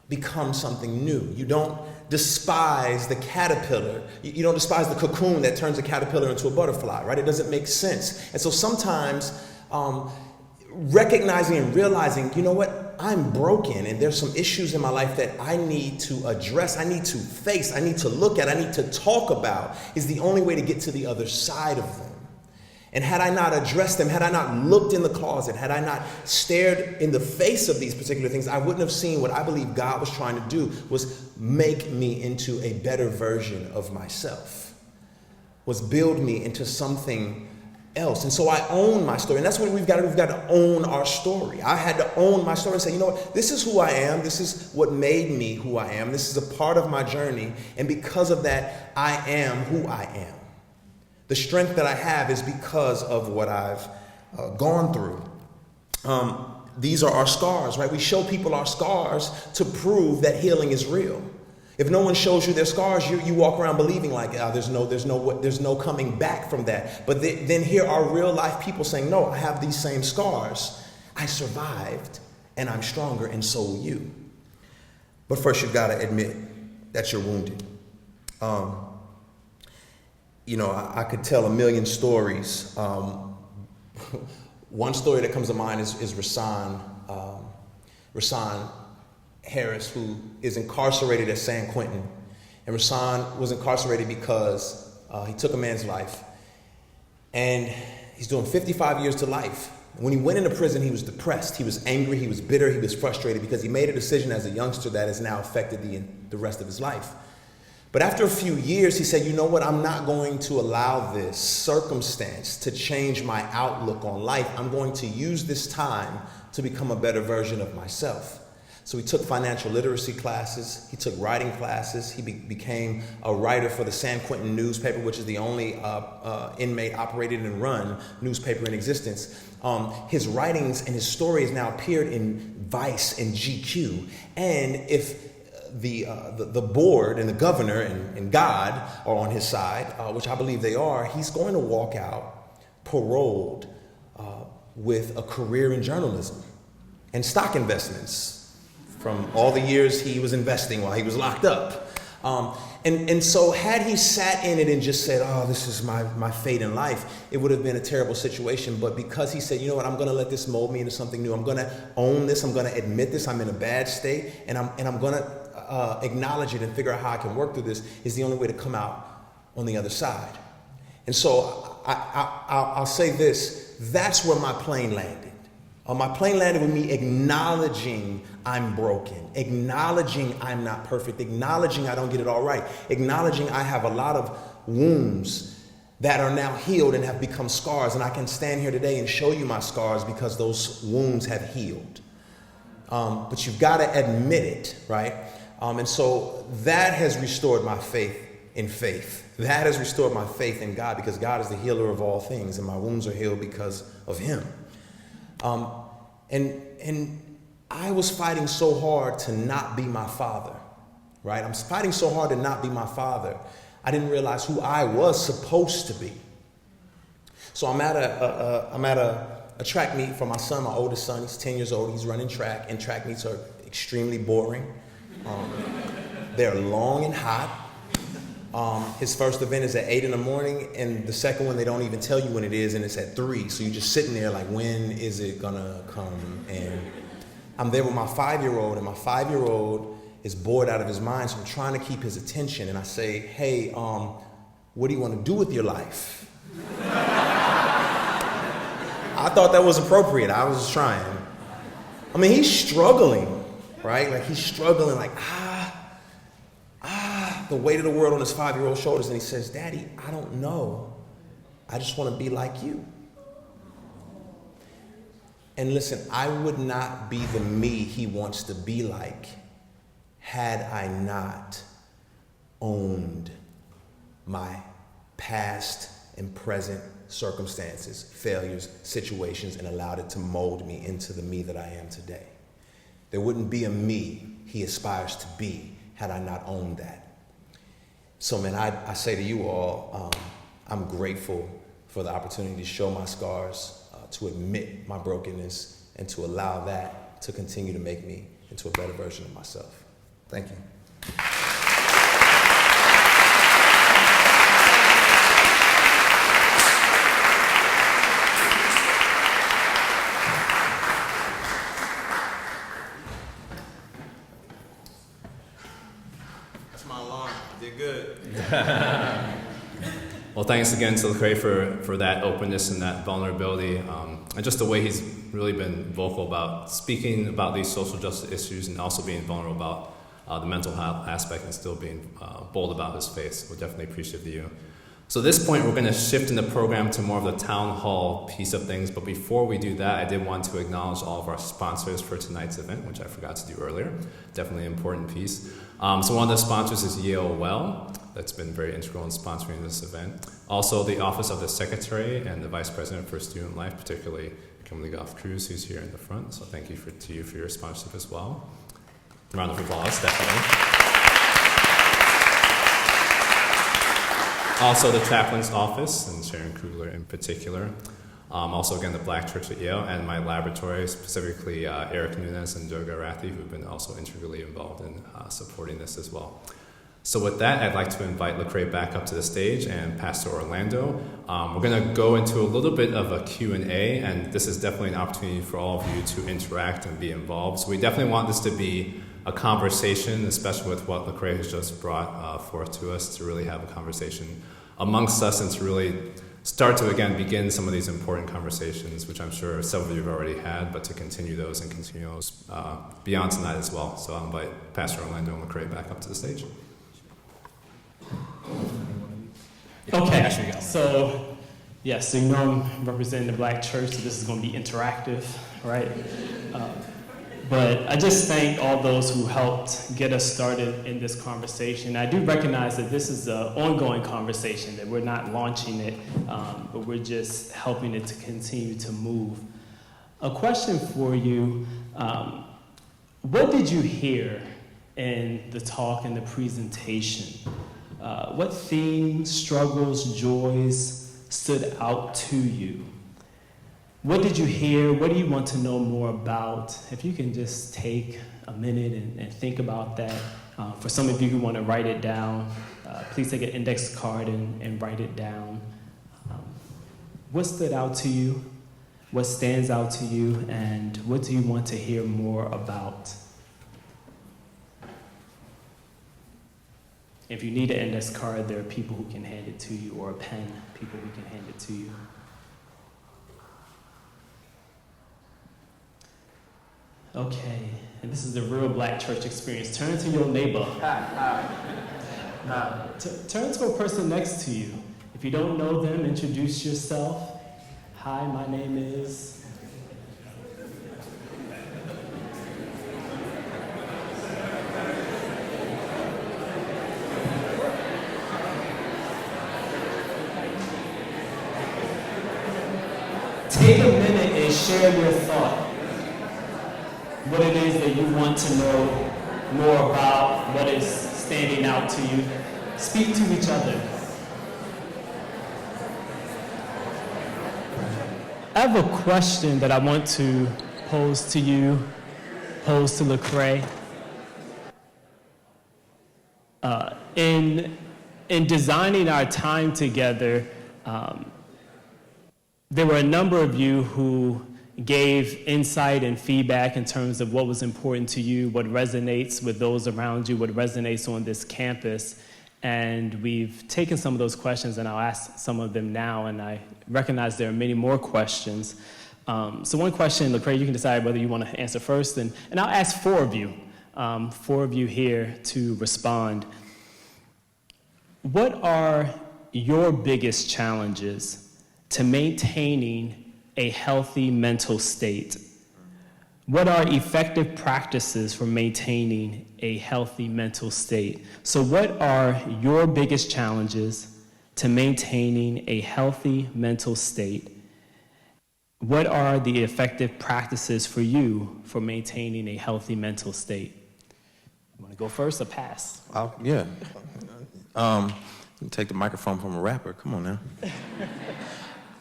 F: become something new. You don't despise the caterpillar. You don't despise the cocoon that turns a caterpillar into a butterfly, right? It doesn't make sense. And so sometimes recognizing and realizing, you know what? I'm broken and there's some issues in my life that I need to address, I need to face, I need to look at, I need to talk about, is the only way to get to the other side of them. And had I not addressed them, had I not looked in the closet, had I not stared in the face of these particular things, I wouldn't have seen what I believe God was trying to do, was make me into a better version of myself, was build me into something else. And so I own my story. And that's what we've got to do. We've got to own our story. I had to own my story and say, you know what? This is who I am. This is what made me who I am. This is a part of my journey. And because of that, I am who I am. The strength that I have is because of what I've gone through. These are our scars, right? We show people our scars to prove that healing is real. If no one shows you their scars, you walk around believing like, there's no coming back from that. But then here are real life people saying, no, I have these same scars. I survived and I'm stronger, and so will you. But first you've got to admit that you're wounded. I could tell a million stories. One story that comes to mind is Rasan Harris, who is incarcerated at San Quentin. And Rasan was incarcerated because he took a man's life. And he's doing 55 years to life. And when he went into prison, he was depressed. He was angry. He was bitter. He was frustrated because he made a decision as a youngster that has now affected the rest of his life. But after a few years, he said, you know what? I'm not going to allow this circumstance to change my outlook on life. I'm going to use this time to become a better version of myself. So he took financial literacy classes. He took writing classes. He became a writer for the San Quentin newspaper, which is the only inmate operated and run newspaper in existence. His writings and his stories now appeared in Vice and GQ. And if the board and the governor and God are on his side, which I believe they are, he's going to walk out paroled with a career in journalism and stock investments from all the years he was investing while he was locked up. And so had he sat in it and just said, oh, this is my fate in life, it would have been a terrible situation. But because he said, you know what, I'm going to let this mold me into something new. I'm going to own this. I'm going to admit this. I'm in a bad state. And I'm going to acknowledge it and figure out how I can work through this, is the only way to come out on the other side. And so I'll say this, that's where my plane landed. My plane landed with me acknowledging I'm broken, acknowledging I'm not perfect, acknowledging I don't get it all right, acknowledging I have a lot of wounds that are now healed and have become scars. And I can stand here today and show you my scars because those wounds have healed. But you've got to admit it, right? And so that has restored my faith in faith. That has restored my faith in God, because God is the healer of all things, and my wounds are healed because of him. And I was fighting so hard to not be my father, right? I'm fighting so hard to not be my father. I didn't realize who I was supposed to be. So I'm at a track meet for my son, my oldest son. He's 10 years old. He's running track, and track meets are extremely boring. They're long and hot. His first event is at 8 in the morning, and the second one, they don't even tell you when it is, and it's at 3. So you're just sitting there like, when is it gonna come? And I'm there with my 5-year-old, and my 5-year-old is bored out of his mind, so I'm trying to keep his attention. And I say, hey, what do you want to do with your life? I thought that was appropriate. I was trying. I mean, he's struggling, right? Like, he's struggling, like, the weight of the world on his 5-year-old shoulders. And he says, Daddy, I don't know. I just want to be like you. And listen, I would not be the me he wants to be like had I not owned my past and present circumstances, failures, situations, and allowed it to mold me into the me that I am today. There wouldn't be a me he aspires to be had I not owned that. So, man, I say to you all, I'm grateful for the opportunity to show my scars, to admit my brokenness, and to allow that to continue to make me into a better version of myself. Thank you. Did good.
E: Well, thanks again to Lecrae for that openness and that vulnerability, and just the way he's really been vocal about speaking about these social justice issues and also being vulnerable about the mental health aspect and still being bold about his faith. We're definitely appreciative of you. So at this point, we're going to shift in the program to more of the town hall piece of things. But before we do that, I did want to acknowledge all of our sponsors for tonight's event, which I forgot to do earlier. Definitely an important piece. So one of the sponsors is Yale Well. That's been very integral in sponsoring this event. Also, the Office of the Secretary and the Vice President for Student Life, particularly Kimberly Goff-Cruz, who's here in the front. So thank you to you for your sponsorship as well. Round of applause, definitely. Also, the Chaplain's Office, and Sharon Kugler in particular. Also, again, the Black Church at Yale, and my laboratory, specifically Eric Nunez and Durga Rathi, who've been also integrally involved in supporting this as well. So with that, I'd like to invite Lecrae back up to the stage and Pastor Orlando. We're going to go into a little bit of a Q&A, and this is definitely an opportunity for all of you to interact and be involved. So we definitely want this to be a conversation, especially with what Lecrae has just brought forth to us, to really have a conversation amongst us and to really start to, again, begin some of these important conversations, which I'm sure several of you have already had, but to continue those and continue those beyond tonight as well. So I'll invite Pastor Orlando and Lecrae back up to the stage.
A: Okay, so yes, so you know I'm representing the Black Church, so this is going to be interactive, right? But I just thank all those who helped get us started in this conversation. I do recognize that this is an ongoing conversation, that we're not launching it, but we're just helping it to continue to move. A question for you, what did you hear in the talk and the presentation? What themes, struggles, joys stood out to you? What did you hear? What do you want to know more about? If you can just take a minute and think about that. For some of you who want to write it down, please take an index card and write it down. What stood out to you? What stands out to you? And what do you want to hear more about? If you need an index card, there are people who can hand it to you, or a pen, people who can hand it to you. Okay, and this is the real Black church experience. Turn to your neighbor. Turn to a person next to you. If you don't know them, introduce yourself. Hi, my name is... Take a minute and share your thought. What it is that you want to know more about, what is standing out to you. Speak to each other. I have a question that I want to pose to you, pose to Lecrae. In designing our time together, there were a number of you who gave insight and feedback in terms of what was important to you, what resonates with those around you, what resonates on this campus. And we've taken some of those questions, and I'll ask some of them now, and I recognize there are many more questions. So one question, Lecrae, you can decide whether you want to answer first, and I'll ask four of you here to respond. What are your biggest challenges to maintaining a healthy mental state? What are effective practices for maintaining a healthy mental state? So what are your biggest challenges to maintaining a healthy mental state? What are the effective practices for you for maintaining a healthy mental state? You want to go first or pass?
F: Yeah. Take the microphone from a rapper. Come on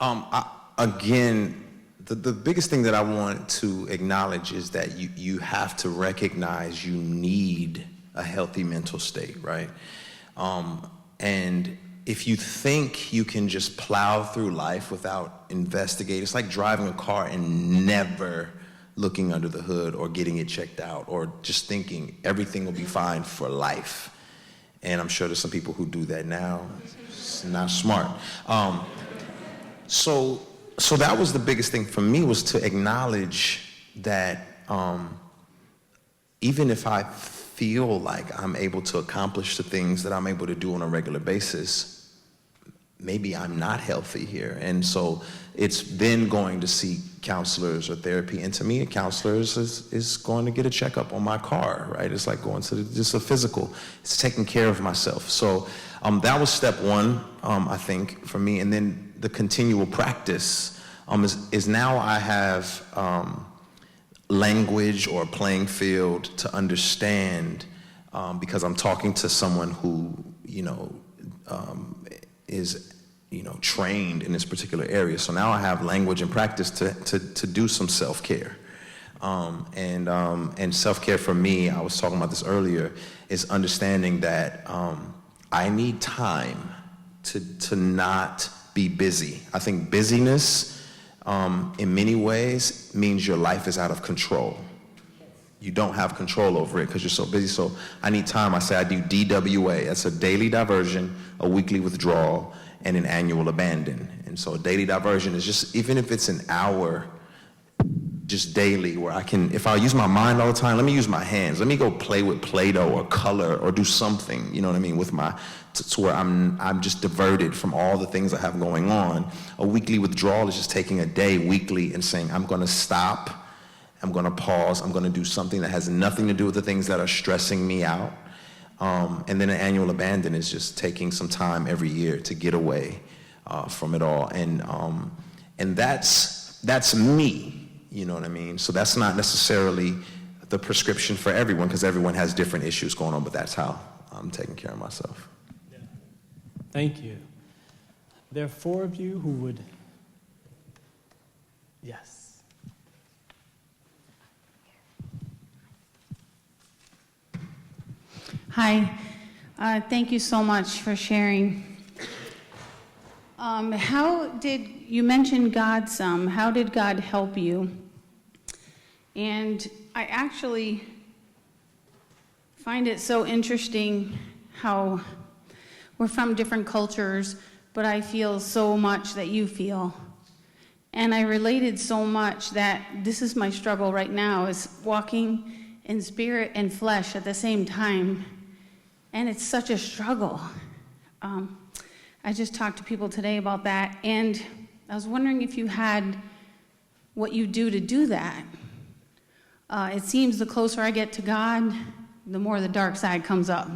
F: now. Again, the biggest thing that I want to acknowledge is that you have to recognize you need a healthy mental state, right? And if you think you can just plow through life without investigating, it's like driving a car and never looking under the hood or getting it checked out or just thinking everything will be fine for life. And I'm sure there's some people who do that now. It's not smart. So that was the biggest thing for me, was to acknowledge that even if I feel like I'm able to accomplish the things that I'm able to do on a regular basis, maybe I'm not healthy here. And so it's then going to see counselors or therapy. And to me, a counselor is going to get a checkup on my car, right? It's like going to just a physical. It's taking care of myself. So that was step one, I think, for me. And then the continual practice is now I have language or playing field to understand, because I'm talking to someone who, is, trained in this particular area. So now I have language and practice to do some self-care. And self-care for me, I was talking about this earlier, is understanding that I need time to not be busy. I think busyness, in many ways, means your life is out of control. You don't have control over it because you're so busy. So I need time. I say I do DWA. That's a daily diversion, a weekly withdrawal, and an annual abandon. And so a daily diversion is just, even if it's an hour, just daily, where I can, if I use my mind all the time, let me use my hands. Let me go play with Play-Doh or color or do something, you know what I mean, with my, to where I'm just diverted from all the things I have going on. A weekly withdrawal is just taking a day weekly and saying, I'm gonna stop, I'm gonna pause, I'm gonna do something that has nothing to do with the things that are stressing me out. And then an annual abandon is just taking some time every year to get away from it all. And that's me. You know what I mean? So that's not necessarily the prescription for everyone, because everyone has different issues going on, but that's how I'm taking care of myself.
A: Yeah. Thank you. There are 4 of you who would, yes.
G: Hi, thank you so much for sharing. You mentioned God some, how did God help you? And I actually find it so interesting how we're from different cultures, but I feel so much that you feel. And I related so much that this is my struggle right now, is walking in spirit and flesh at the same time. And it's such a struggle. I just talked to people today about that, and I was wondering if you had what you do that. It seems the closer I get to God, the more the dark side comes up.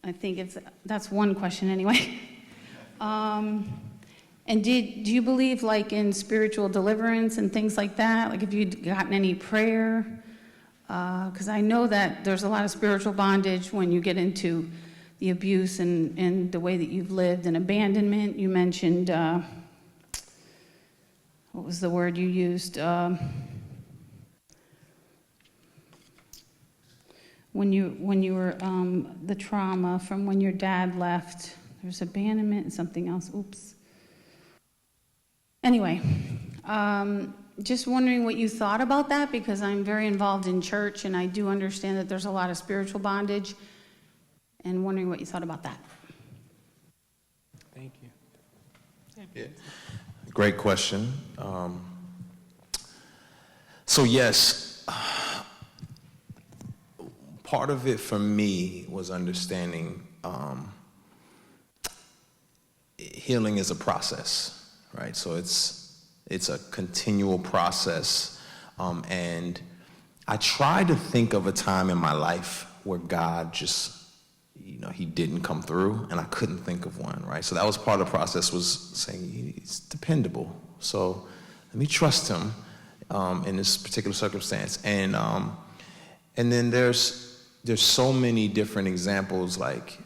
G: I think that's one question anyway. And do you believe like in spiritual deliverance and things like that? Like, have you gotten any prayer? Because I know that there's a lot of spiritual bondage when you get into the abuse and the way that you've lived, and abandonment. You mentioned, what was the word you used? When you were, the trauma from when your dad left, there's abandonment and something else. Oops. Anyway, just wondering what you thought about that, because I'm very involved in church and I do understand that there's a lot of spiritual bondage, and wondering what you thought about that.
A: Thank you.
F: Yeah. Great question. So yes, part of it for me was understanding healing is a process, right? So it's a continual process, and I try to think of a time in my life where God just, he didn't come through, and I couldn't think of one, right? So that was part of the process, was saying he's dependable. So let me trust him in this particular circumstance. And then there's so many different examples, like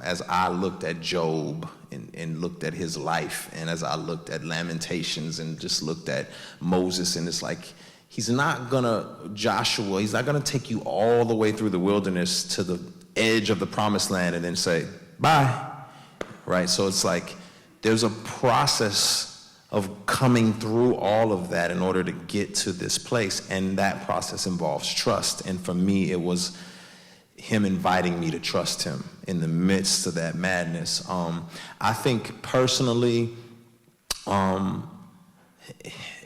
F: as I looked at Job and looked at his life, and as I looked at Lamentations and just looked at Moses, and it's like, he's not gonna take you all the way through the wilderness to the edge of the promised land and then say, bye, right? So it's like, there's a process of coming through all of that in order to get to this place, and that process involves trust. And for me, it was him inviting me to trust him in the midst of that madness. I think personally,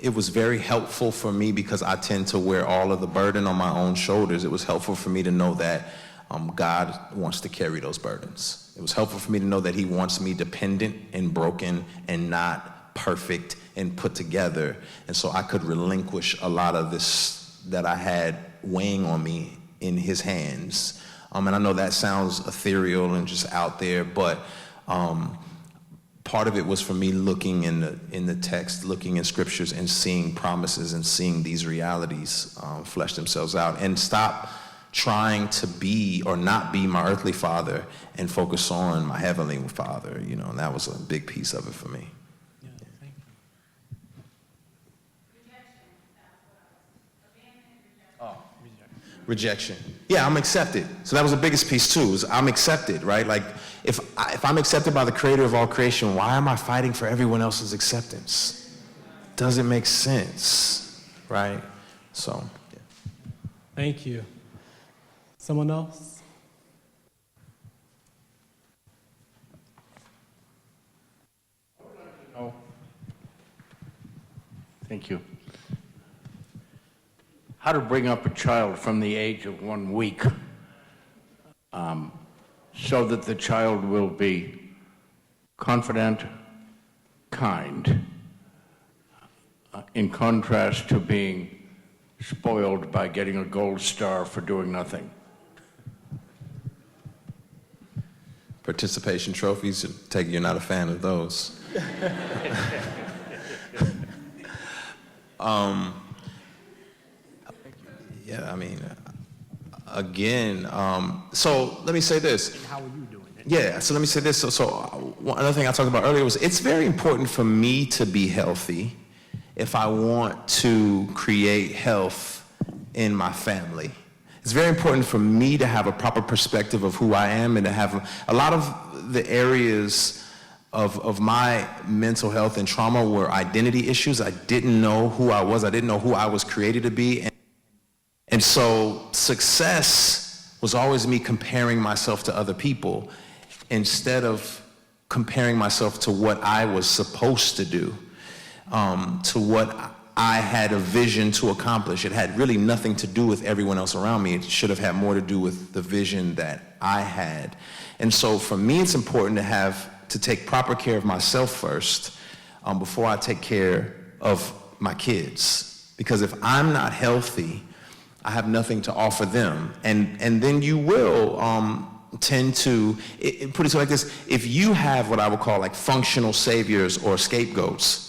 F: it was very helpful for me because I tend to wear all of the burden on my own shoulders. It was helpful for me to know that God wants to carry those burdens. It was helpful for me to know that he wants me dependent and broken and not perfect and put together. And so I could relinquish a lot of this that I had weighing on me in his hands. And I know that sounds ethereal and just out there, but part of it was for me looking in the text, looking in scriptures and seeing promises and seeing these realities flesh themselves out, and stop trying to be or not be my earthly father and focus on my heavenly father, and that was a big piece of it for me.
A: Yeah, thank you.
F: Rejection. Yeah, I'm accepted. So that was the biggest piece too, is I'm accepted, right? Like, if I'm accepted by the creator of all creation, why am I fighting for everyone else's acceptance? Doesn't make sense, right? So, yeah.
A: Thank you. Someone else?
H: Oh. Thank you. How to bring up a child from the age of 1 week so that the child will be confident, kind, in contrast to being spoiled by getting a gold star for doing nothing.
F: Participation trophies, you're not a fan of those. Yeah, I mean, again, so let me say this.
A: And how are you doing it?
F: Yeah, so let me say this. So another thing I talked about earlier was it's very important for me to be healthy if I want to create health in my family. It's very important for me to have a proper perspective of who I am and to have a lot of the areas of my mental health and trauma were identity issues. I didn't know who I was. I didn't know who I was created to be. And so success was always me comparing myself to other people instead of comparing myself to what I was supposed to do, to what I had a vision to accomplish. It had really nothing to do with everyone else around me. It should have had more to do with the vision that I had. And so for me, it's important to take proper care of myself first before I take care of my kids. Because if I'm not healthy, I have nothing to offer them. And then you will tend to, put it like this, if you have what I would call like functional saviors or scapegoats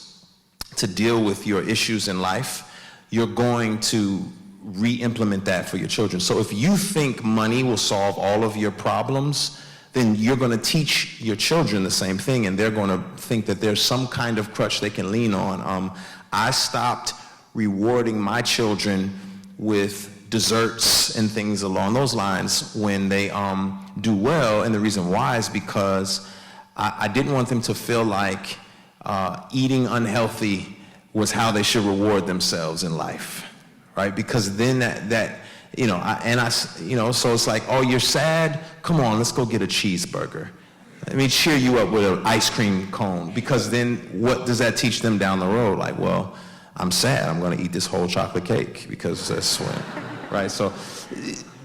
F: to deal with your issues in life, you're going to re-implement that for your children. So if you think money will solve all of your problems, then you're going to teach your children the same thing, and they're going to think that there's some kind of crutch they can lean on. I stopped rewarding my children with desserts and things along those lines when they do well, and the reason why is because I didn't want them to feel like eating unhealthy was how they should reward themselves in life, right? Because then so it's like, oh, you're sad? Come on, let's go get a cheeseburger. Let me cheer you up with an ice cream cone, because then what does that teach them down the road? Like, well, I'm sad, I'm gonna eat this whole chocolate cake because that's what, right? So,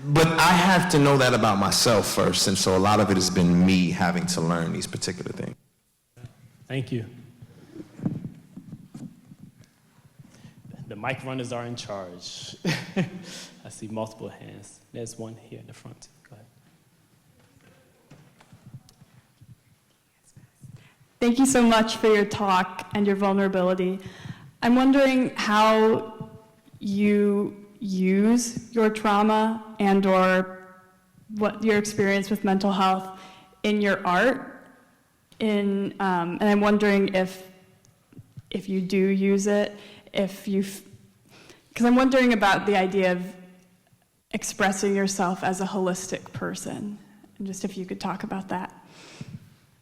F: but I have to know that about myself first, and so a lot of it has been me having to learn these particular things.
A: Thank you. The mic runners are in charge. I see multiple hands. There's one here in the front. Go ahead.
I: Thank you so much for your talk and your vulnerability. I'm wondering how you use your trauma and or what your experience with mental health in your art. And I'm wondering if you do use it, because I'm wondering about the idea of expressing yourself as a holistic person, and just if you could talk about that.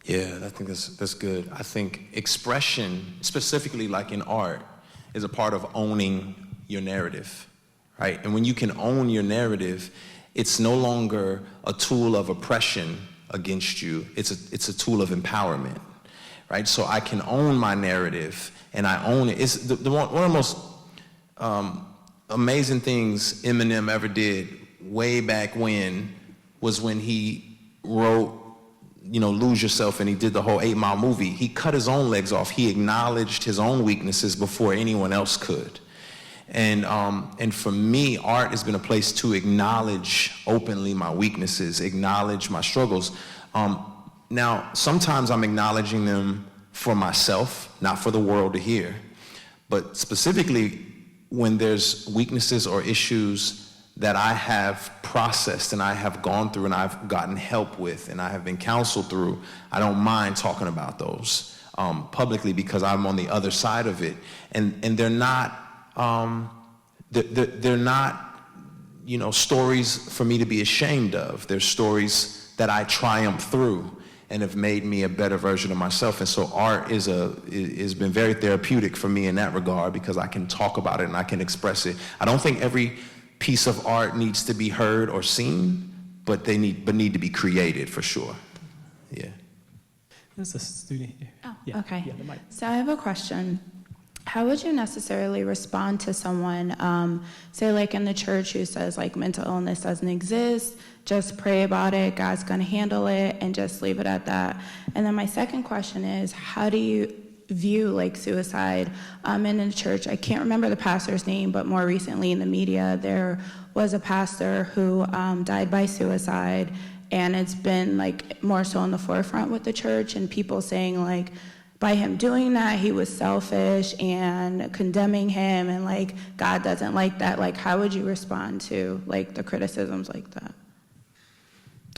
F: Yeah, I think that's good. I think expression, specifically like in art, is a part of owning your narrative, right? And when you can own your narrative, it's no longer a tool of oppression against you. It's a tool of empowerment, right? So I can own my narrative, and I own it. It's one of the most amazing things Eminem ever did way back when was when he wrote, Lose Yourself, and he did the whole 8 Mile movie. He cut his own legs off. He acknowledged his own weaknesses before anyone else could. And for me, art has been a place to acknowledge openly my weaknesses, acknowledge my struggles. Now, sometimes I'm acknowledging them for myself, not for the world to hear. But specifically, when there's weaknesses or issues that I have processed and I have gone through and I've gotten help with and I have been counseled through, I don't mind talking about those publicly because I'm on the other side of it. And they're not, they're not, stories for me to be ashamed of. They're stories that I triumph through and have made me a better version of myself. And so art has been very therapeutic for me in that regard because I can talk about it and I can express it. I don't think every piece of art needs to be heard or seen, but they need to be created for sure. Yeah.
A: There's a student here.
J: Oh,
A: yeah.
J: okay.
A: Yeah, the mic.
J: So I have a question. How would you necessarily respond to someone, say like in the church, who says like mental illness doesn't exist, just pray about it, God's gonna handle it, and just leave it at that? And then my second question is, how do you view like suicide in the church? I can't remember the pastor's name, but more recently in the media, there was a pastor who died by suicide, and it's been like more so in the forefront with the church, and people saying like, by him doing that, he was selfish and condemning him, and like God doesn't like that. Like, how would you respond to like the criticisms like that?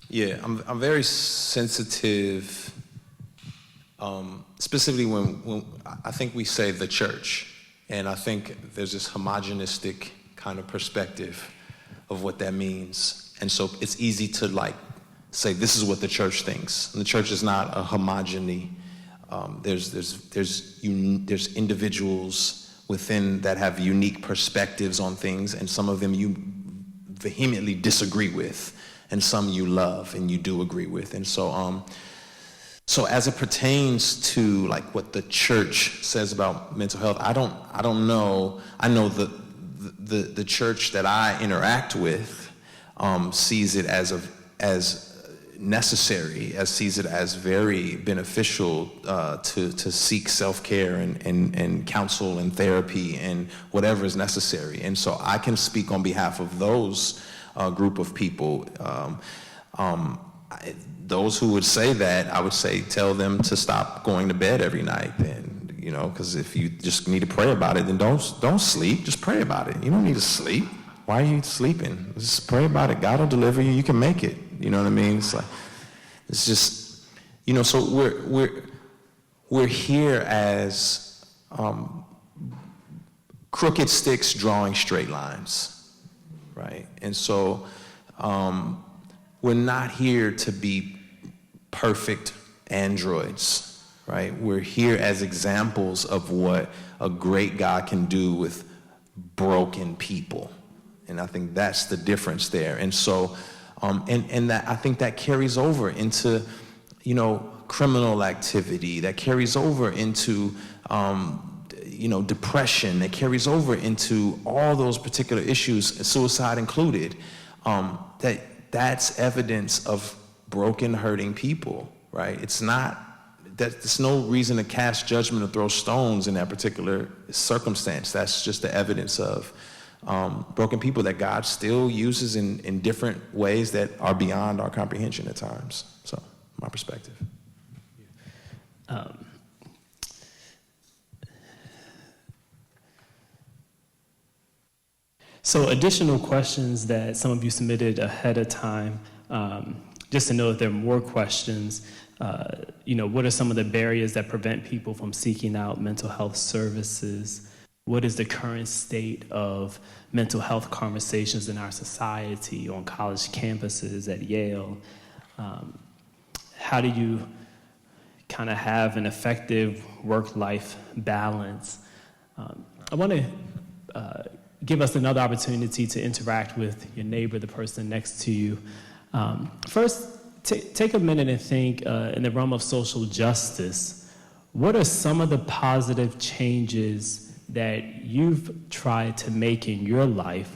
F: Yeah, I'm very sensitive, specifically when I think we say the church, and I think there's this homogenistic kind of perspective of what that means, and so it's easy to like say this is what the church thinks. And the church is not a homogeny. There's individuals within that have unique perspectives on things, and some of them you vehemently disagree with, and some you love and you do agree with. And so as it pertains to like what the church says about mental health, I don't know. I know the church that I interact with sees it as necessary, sees it as very beneficial to seek self-care and counsel and therapy and whatever is necessary. And so I can speak on behalf of those group of people. Those who would say that, I would say tell them to stop going to bed every night, and because if you just need to pray about it, then don't sleep. Just pray about it. You don't need to sleep. Why are you sleeping? Just pray about it. God will deliver you. You can make it. You know what I mean? It's just, so we're here as crooked sticks drawing straight lines, right? And so we're not here to be perfect androids, right? We're here as examples of what a great God can do with broken people. And I think that's the difference there. And so, and that I think that carries over into, criminal activity, that carries over into, depression, that carries over into all those particular issues, suicide included. That's evidence of broken, hurting people, right? There's no reason to cast judgment or throw stones in that particular circumstance. That's just the evidence of broken people that God still uses in different ways that are beyond our comprehension at times. So, my perspective.
A: So additional questions that some of you submitted ahead of time, just to know if there are more questions, what are some of the barriers that prevent people from seeking out mental health services? What is the current state of mental health conversations in our society, on college campuses, at Yale? How do you kind of have an effective work-life balance? I want to give us another opportunity to interact with your neighbor, the person next to you. First, take a minute and think in the realm of social justice, what are some of the positive changes that you've tried to make in your life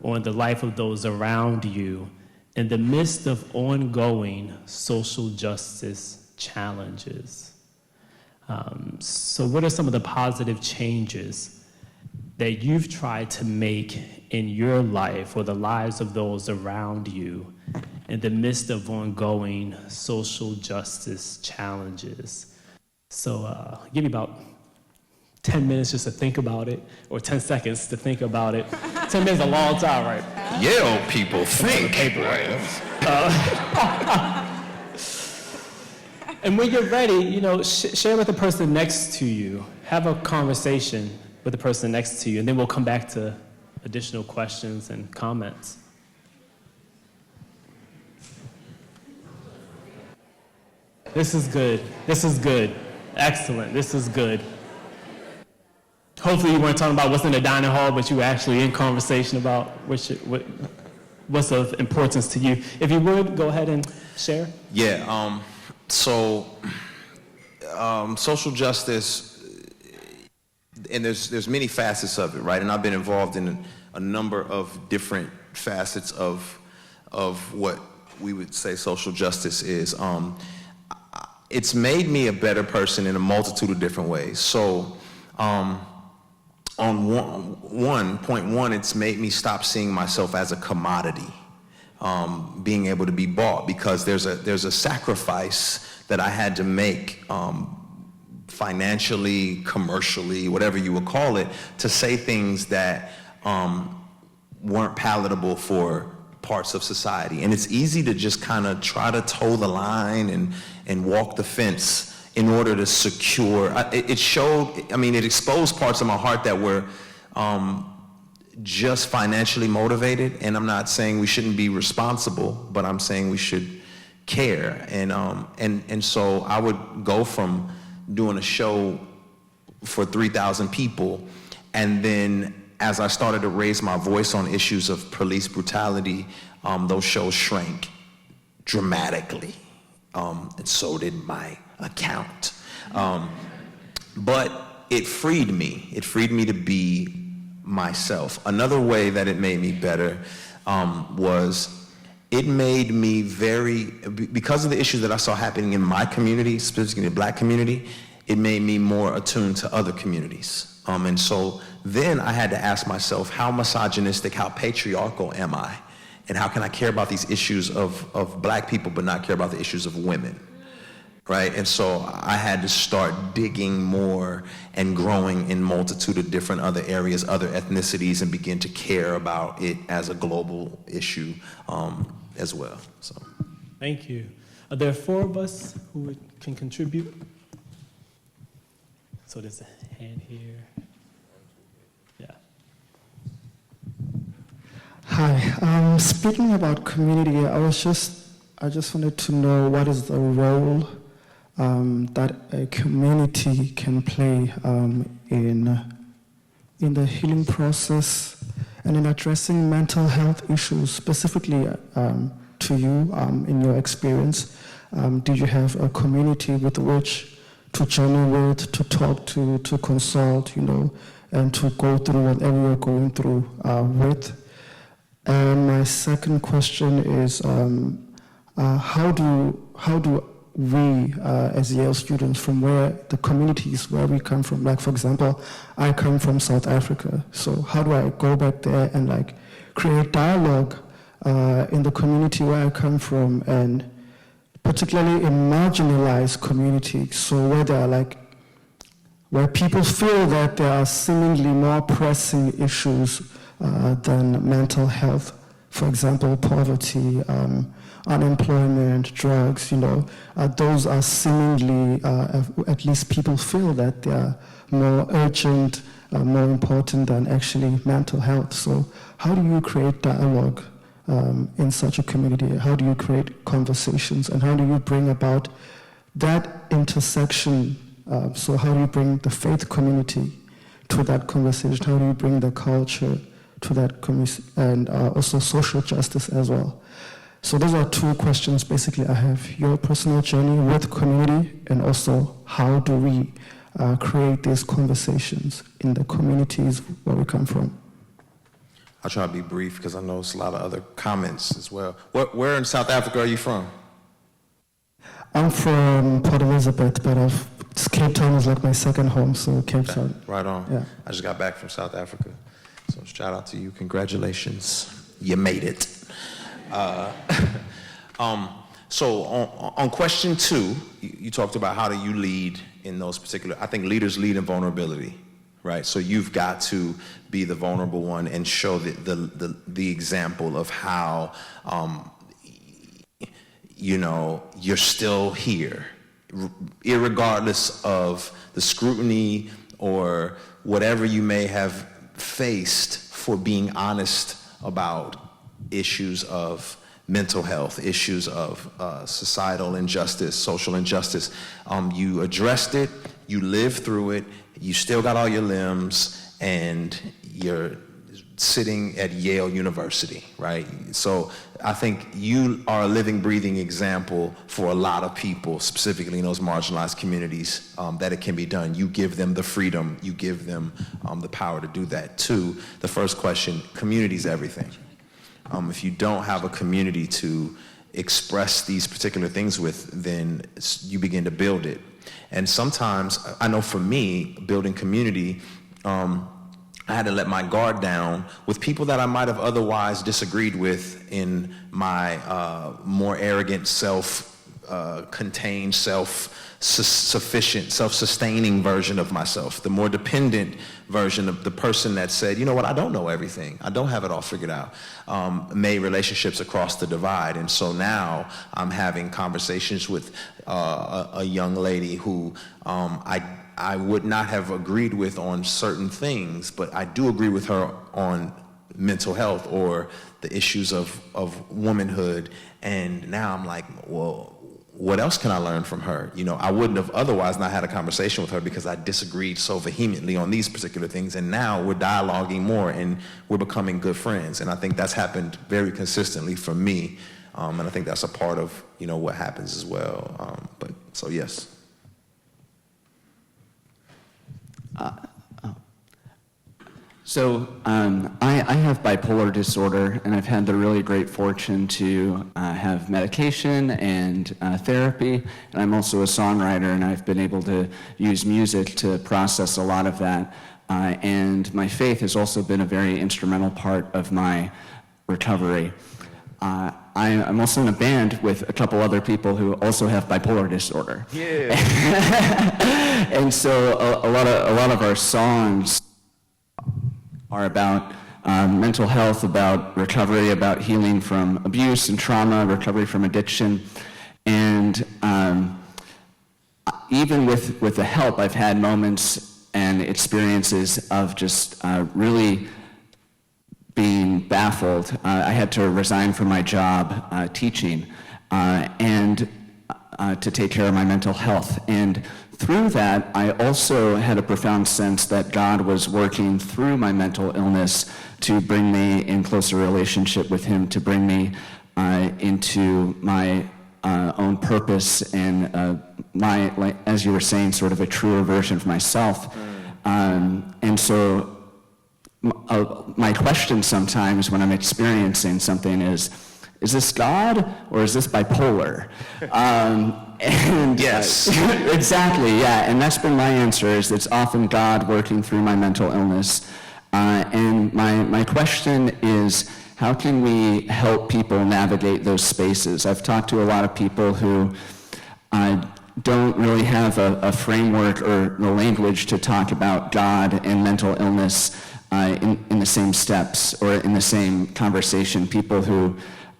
A: or in the life of those around you in the midst of ongoing social justice challenges? So what are some of the positive changes that you've tried to make in your life or the lives of those around you in the midst of ongoing social justice challenges? So give me about 10 minutes just to think about it, or 10 seconds to think about it. 10 minutes is a long time, right?
F: Yale people think.
A: Paper, right? And when you're ready, share with the person next to you. Have a conversation with the person next to you, and then we'll come back to additional questions and comments. This is good. This is good. Excellent. This is good. Hopefully you weren't talking about what's in the dining hall, but you were actually in conversation about what's of importance to you. If you would, go ahead and share.
F: Yeah, social justice, and there's many facets of it, right? And I've been involved in a number of different facets of what we would say social justice is. It's made me a better person in a multitude of different ways. So, on point one, it's made me stop seeing myself as a commodity, being able to be bought, because there's a sacrifice that I had to make, financially, commercially, whatever you would call it, to say things that weren't palatable for parts of society. And it's easy to just kind of try to toe the line and walk the fence in order to secure. It exposed parts of my heart that were just financially motivated. And I'm not saying we shouldn't be responsible, but I'm saying we should care. And so I would go from doing a show for 3,000 people, and then as I started to raise my voice on issues of police brutality, those shows shrank dramatically. And so did my account. But it freed me. It freed me to be myself. Another way that it made me better was it made me because of the issues that I saw happening in my community, specifically the Black community, it made me more attuned to other communities. And so then I had to ask myself, how misogynistic, how patriarchal am I? And how can I care about these issues of Black people but not care about the issues of women, right? And so I had to start digging more and growing in multitude of different other areas, other ethnicities, and begin to care about it as a global issue as well. So,
A: thank you. Are there four of us who can contribute? So there's a hand here. Yeah.
K: Hi. Speaking about community, I just wanted to know what is the role that a community can play in the healing process and in addressing mental health issues, specifically to you in your experience. Did you have a community with which to journey with, to talk to consult, and to go through whatever you're going through with? And my second question is, how do we, as Yale students, from where the communities where we come from, like for example, I come from South Africa, so how do I go back there and create dialogue in the community where I come from, and particularly in marginalized communities, so where there are where people feel that there are seemingly more pressing issues than mental health, for example, poverty, unemployment, drugs, those are seemingly, at least people feel that they are more urgent, more important than actually mental health. So how do you create dialogue in such a community? How do you create conversations, and how do you bring about that intersection? So how do you bring the faith community to that conversation? How do you bring the culture to that and also social justice as well? So those are two questions basically I have. Your personal journey with community, and also how do we create these conversations in the communities where we come from?
F: I'll try to be brief because I know it's a lot of other comments as well. Where in South Africa are you from?
K: I'm from Port Elizabeth, but Cape Town is like my second home, so Cape Town.
F: Right on.
K: Yeah.
F: I just got back from South Africa. So shout out to you. Congratulations. You made it. So on question 2, you talked about how do you lead in those particular, I think leaders lead in vulnerability, right? So you've got to be the vulnerable one and show the example of how, you're still here, irregardless of the scrutiny or whatever you may have faced for being honest about issues of mental health, issues of societal injustice, social injustice. You addressed it, you lived through it, you still got all your limbs, and you're sitting at Yale University, right? So I think you are a living, breathing example for a lot of people, specifically in those marginalized communities, that it can be done. You give them the freedom, you give them the power to do that. 2, the first question, community is everything. If you don't have a community to express these particular things with, then you begin to build it. And sometimes, I know for me, building community, I had to let my guard down with people that I might have otherwise disagreed with in my more arrogant, self-contained, self-sufficient, self-sustaining version of myself, the more dependent version of the person that said, you know what, I don't know everything. I don't have it all figured out. Made relationships across the divide. And so now I'm having conversations with a young lady who I would not have agreed with on certain things, but I do agree with her on mental health or the issues of womanhood. And now I'm like, well, what else can I learn from her? I wouldn't have otherwise not had a conversation with her because I disagreed so vehemently on these particular things. And now we're dialoguing more and we're becoming good friends. And I think that's happened very consistently for me. And I think that's a part of, what happens as well. So yes.
L: I have bipolar disorder, and I've had the really great fortune to have medication and therapy, and I'm also a songwriter, and I've been able to use music to process a lot of that, and my faith has also been a very instrumental part of my recovery. I'm also in a band with a couple other people who also have bipolar disorder.
F: Yeah.
L: And so a lot of our songs are about mental health, about recovery, about healing from abuse and trauma, recovery from addiction. And even with the help, I've had moments and experiences of just really being baffled. I had to resign from my job teaching and to take care of my mental health. And through that, I also had a profound sense that God was working through my mental illness to bring me in closer relationship with Him, to bring me into my own purpose and my, like, as you were saying, sort of a truer version of myself. And so my question sometimes when I'm experiencing something is this God or is this bipolar? And
F: yes.
L: Exactly, yeah. And that's been my answer, is it's often God working through my mental illness. And my question is, how can we help people navigate those spaces? I've talked to a lot of people who don't really have a framework or the language to talk about God and mental illness in the same steps or in the same conversation. People who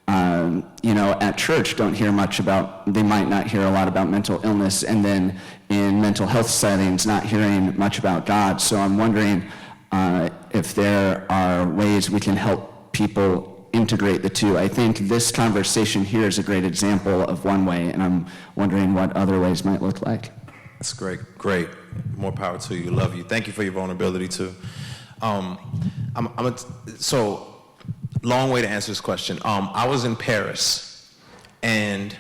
L: at church don't hear much about, they might not hear a lot about mental illness, and then in mental health settings not hearing much about God. So I'm wondering if there are ways we can help people integrate the two. I think this conversation here is a great example of one way, and I'm wondering what other ways might look like.
F: That's great. More power to you. Love you. Thank you for your vulnerability too. So, long way to answer this question. I was in Paris, and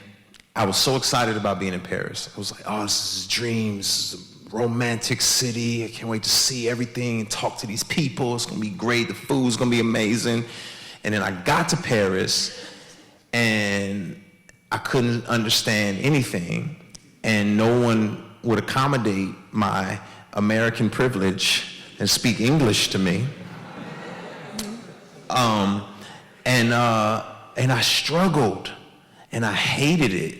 F: I was so excited about being in Paris. I was like, oh, this is dreams. This is a romantic city. I can't wait to see everything and talk to these people. It's gonna be great. The food's gonna be amazing. And then I got to Paris, and I couldn't understand anything, and no one would accommodate my American privilege and speak English to me. And I struggled, and I hated it,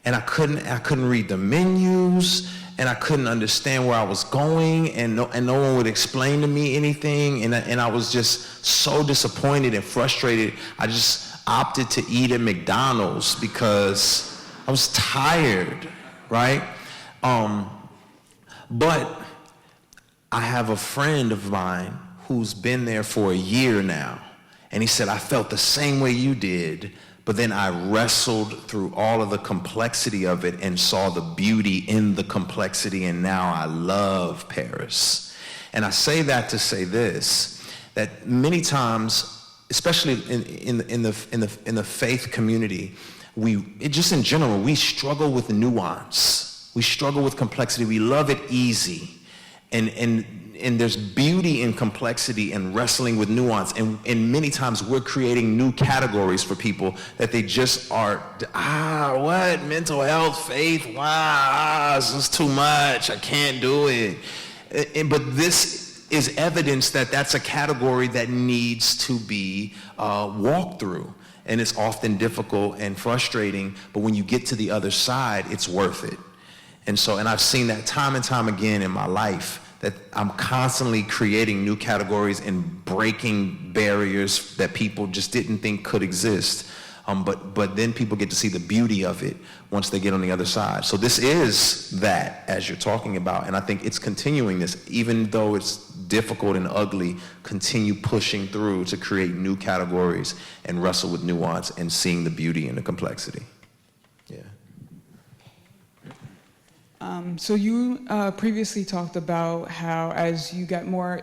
F: and I couldn't read the menus, and I couldn't understand where I was going, and no one would explain to me anything, and I was just so disappointed and frustrated. I just opted to eat at McDonald's because I was tired, right? But I have a friend of mine who's been there for a year now, and he said, I felt the same way you did, but then I wrestled through all of the complexity of it and saw the beauty in the complexity, and now I love Paris. And I say that to say this, that many times, especially in the faith community, just in general, we struggle with nuance. We struggle with complexity. We love it easy. And there's beauty in complexity and wrestling with nuance. And many times we're creating new categories for people that they just are, what? Mental health, faith, wow, this is too much. I can't do it. But this is evidence that that's a category that needs to be walked through. And it's often difficult and frustrating, but when you get to the other side, it's worth it. And I've seen that time and time again in my life, that I'm constantly creating new categories and breaking barriers that people just didn't think could exist. But then people get to see the beauty of it once they get on the other side. So this is that, as you're talking about, and I think it's continuing this, even though it's difficult and ugly, continue pushing through to create new categories and wrestle with nuance and seeing the beauty and the complexity. Yeah.
M: So you previously talked about how, as you got more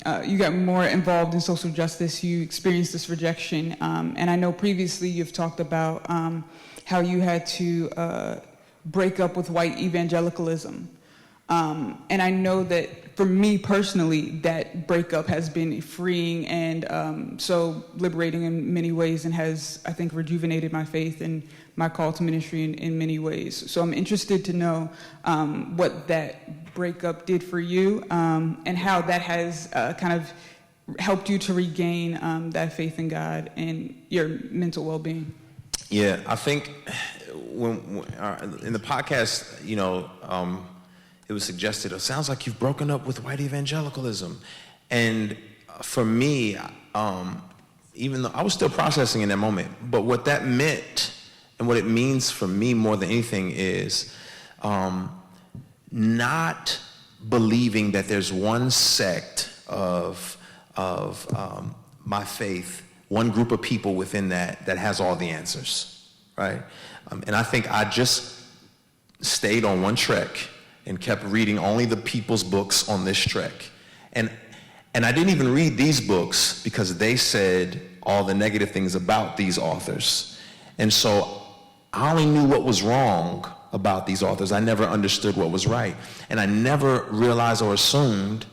M: involved in social justice, you experienced this rejection. And I know previously you've talked about how you had to break up with white evangelicalism. And I know that for me personally, that breakup has been freeing and so liberating in many ways, and has, I think, rejuvenated my faith and my call to ministry in many ways. So I'm interested to know what that breakup did for you, and how that has kind of helped you to regain that faith in God and your mental well-being.
F: Yeah, I think when in the podcast, it was suggested, it sounds like you've broken up with white evangelicalism. And for me, even though I was still processing in that moment, but what that meant and what it means for me more than anything is not believing that there's one sect of my faith, one group of people within that has all the answers, right? And I think I just stayed on one trek and kept reading only the people's books on this trek. And I didn't even read these books because they said all the negative things about these authors. And so I only knew what was wrong about these authors. I never understood what was right. And I never realized or assumed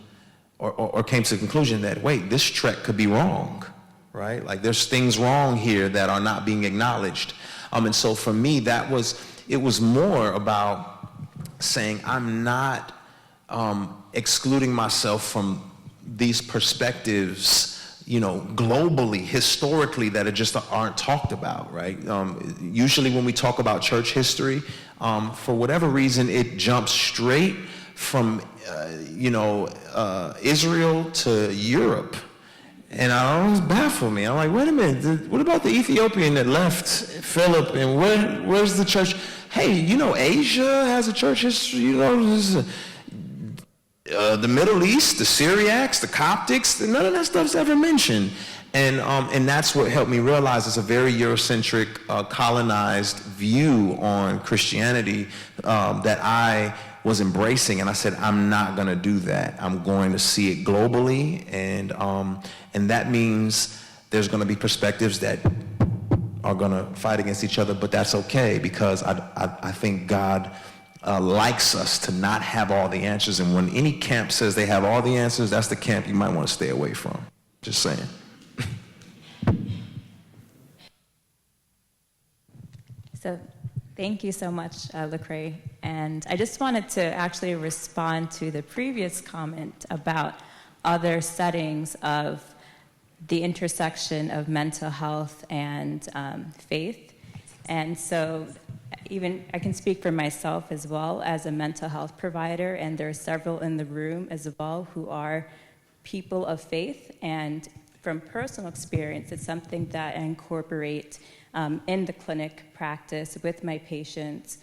F: or came to the conclusion that, wait, this trek could be wrong, right? Like there's things wrong here that are not being acknowledged. And so for me, it was more about saying I'm not excluding myself from these perspectives, globally, historically, that just aren't talked about, right? Usually when we talk about church history, for whatever reason, it jumps straight from, Israel to Europe. And it always baffled me. I'm like, wait a minute, what about the Ethiopian that left Philip, and where's the church? Hey, Asia has a church history, the Middle East, the Syriacs, the Coptics, none of that stuff's ever mentioned. And that's what helped me realize it's a very Eurocentric, colonized view on Christianity that I was embracing, and I said, I'm not going to do that. I'm going to see it globally, and that means there's going to be perspectives that are going to fight against each other, but that's okay, because I think God likes us to not have all the answers, and when any camp says they have all the answers, that's the camp you might want to stay away from. Just saying.
N: So thank you so much, Lecrae. And I just wanted to actually respond to the previous comment about other settings of the intersection of mental health and faith. And so even I can speak for myself as well as a mental health provider, and there are several in the room as well who are people of faith. And from personal experience, it's something that I incorporate in the clinic practice with my patients.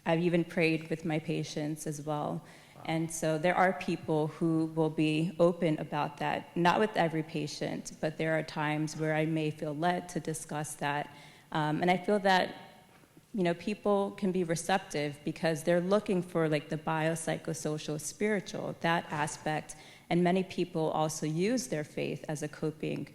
N: I've even prayed with my patients as well. And so there are people who will be open about that, not with every patient, but there are times where I may feel led to discuss that. And I feel that, you know, people can be receptive because they're looking for like the biopsychosocial spiritual, that aspect. And many people also use their faith as a coping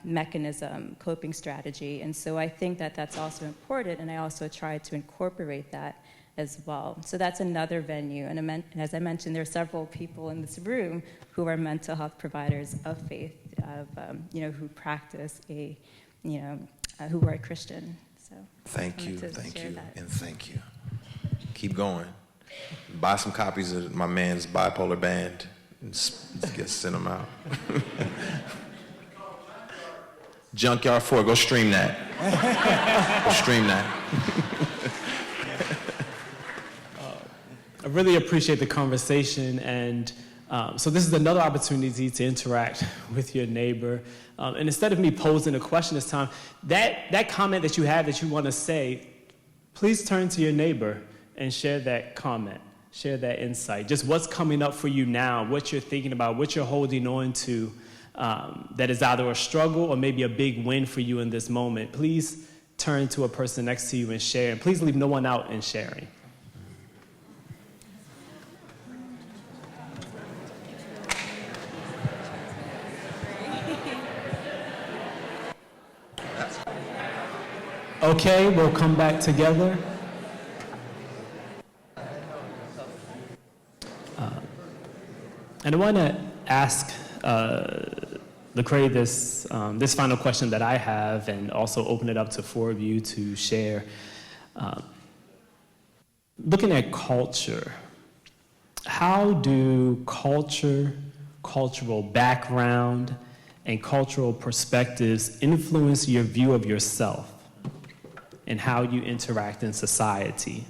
N: mechanism, coping strategy. And so I think that that's also important, and I also try to incorporate that as well. So that's another venue. And as I mentioned, there are several people in this room who are mental health providers of faith, who practice who are Christian. So
F: thank you, and thank you. Keep going. Buy some copies of my man's Bipolar Band and send them out. Junkyard 4, go stream that. Go stream that.
A: I really appreciate the conversation, and so this is another opportunity to interact with your neighbor. And instead of me posing a question this time, that comment that you have that you want to say, please turn to your neighbor and share that comment, share that insight. Just what's coming up for you now, what you're thinking about, what you're holding on to, that is either a struggle or maybe a big win for you in this moment. Please turn to a person next to you and share, and please leave no one out in sharing. Okay, we'll come back together. And I want to ask Lecrae this final question that I have, and also open it up to four of you to share. Looking at culture, how do culture, cultural background, and cultural perspectives influence your view of yourself and how you interact in society?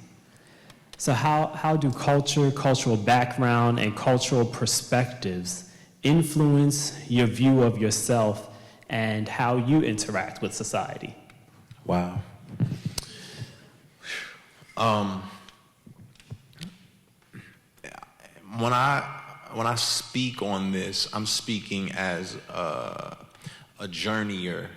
A: So how do culture, cultural background, and cultural perspectives influence your view of yourself and how you interact with society?
F: Wow. When I speak on this, I'm speaking as a journeyer,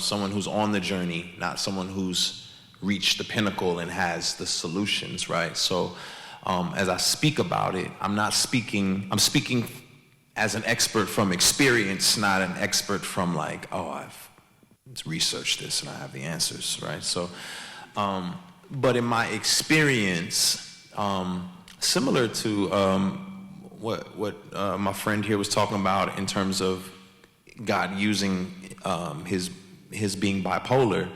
F: someone who's on the journey, not someone who's reached the pinnacle and has the solutions, right? So as I speak about it, I'm speaking as an expert from experience, not an expert from like, I've researched this and I have the answers, right? So, but in my experience, similar to what my friend here was talking about in terms of God using his being bipolar,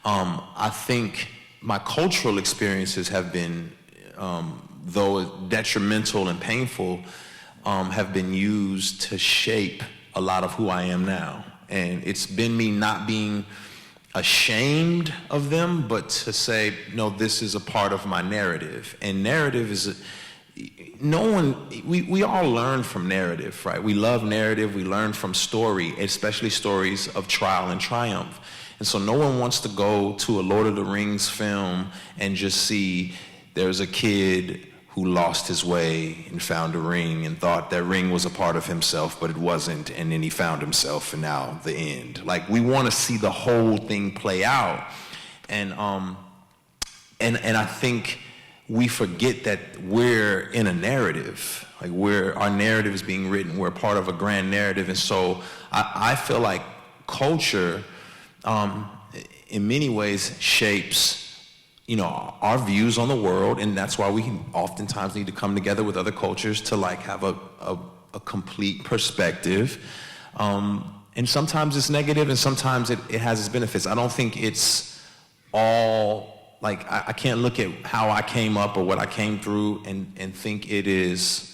F: I think my cultural experiences have been, though detrimental and painful, have been used to shape a lot of who I am now. And it's been me not being ashamed of them, but to say, no, this is a part of my narrative. And narrative is, we all learn from narrative, right? We love narrative, we learn from story, especially stories of trial and triumph. And so no one wants to go to a Lord of the Rings film and just see there's a kid who lost his way and found a ring and thought that ring was a part of himself, but it wasn't, and then he found himself, and now the end. Like, we want to see the whole thing play out. And I think we forget that we're in a narrative. Like our narrative is being written. We're part of a grand narrative. And so I feel like culture, in many ways, shapes, our views on the world. And that's why we oftentimes need to come together with other cultures to like have a complete perspective. And sometimes it's negative and sometimes it has its benefits. I don't think it's all, like, I can't look at how I came up or what I came through and think it is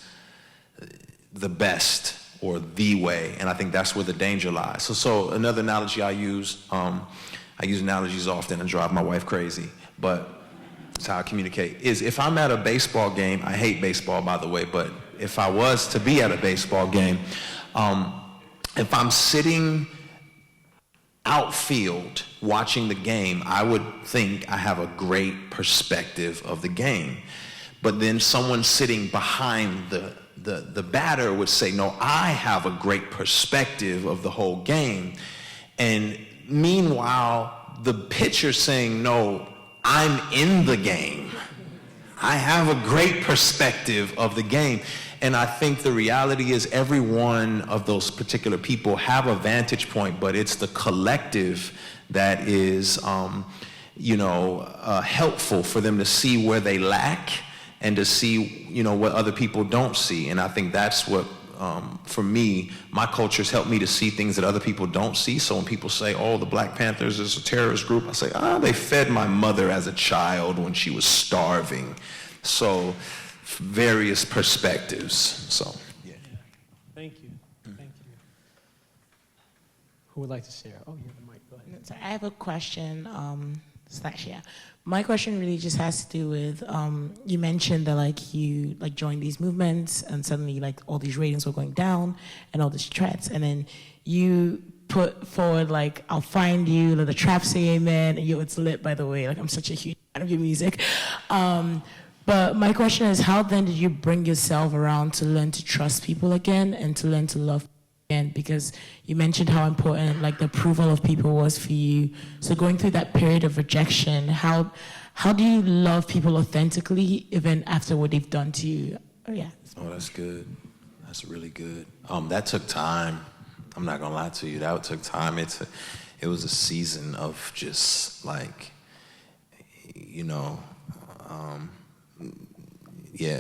F: the best or the way. And I think that's where the danger lies. So another analogy I use analogies often and drive my wife crazy, but it's how I communicate, is if I'm at a baseball game, I hate baseball, by the way, but if I was to be at a baseball game, if I'm sitting outfield watching the game, I would think I have a great perspective of the game. But then someone sitting behind the batter would say, no, I have a great perspective of the whole game. And meanwhile, the pitcher's saying, no, I'm in the game. I have a great perspective of the game. And I think the reality is every one of those particular people have a vantage point, but it's the collective that is, helpful for them to see where they lack and to see, what other people don't see. And I think that's what, for me, my culture's helped me to see things that other people don't see. So when people say, oh, the Black Panthers is a terrorist group, I say, they fed my mother as a child when she was starving. So various perspectives. So, yeah.
A: Thank you. Thank you. Who would like to share? Oh, you have the mic. Go ahead.
B: So I have a question. My question really just has to do with you mentioned that you joined these movements and suddenly all these ratings were going down and all these threats, and then you put forward I'll find you, the Trap Say Amen, and it's lit, by the way. I'm such a huge fan of your music. But my question is, how then did you bring yourself around to learn to trust people again and to learn to love people again? Because you mentioned how important the approval of people was for you. So going through that period of rejection, how do you love people authentically even after what they've done to you? Oh,
F: that's good. That's really good. That took time. I'm not gonna lie to you. That took time. It was a season of just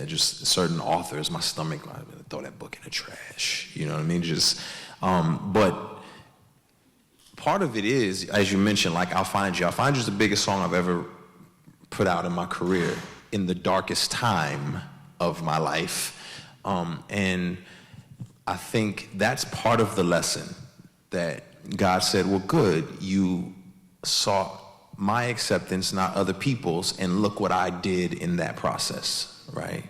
F: just certain authors, my stomach, I throw that book in the trash, you know what I mean? But part of it is, as you mentioned, I'll Find You. I'll Find You is the biggest song I've ever put out in my career in the darkest time of my life. And I think that's part of the lesson that God said, well, good, you sought my acceptance, not other people's, and look what I did in that process, right?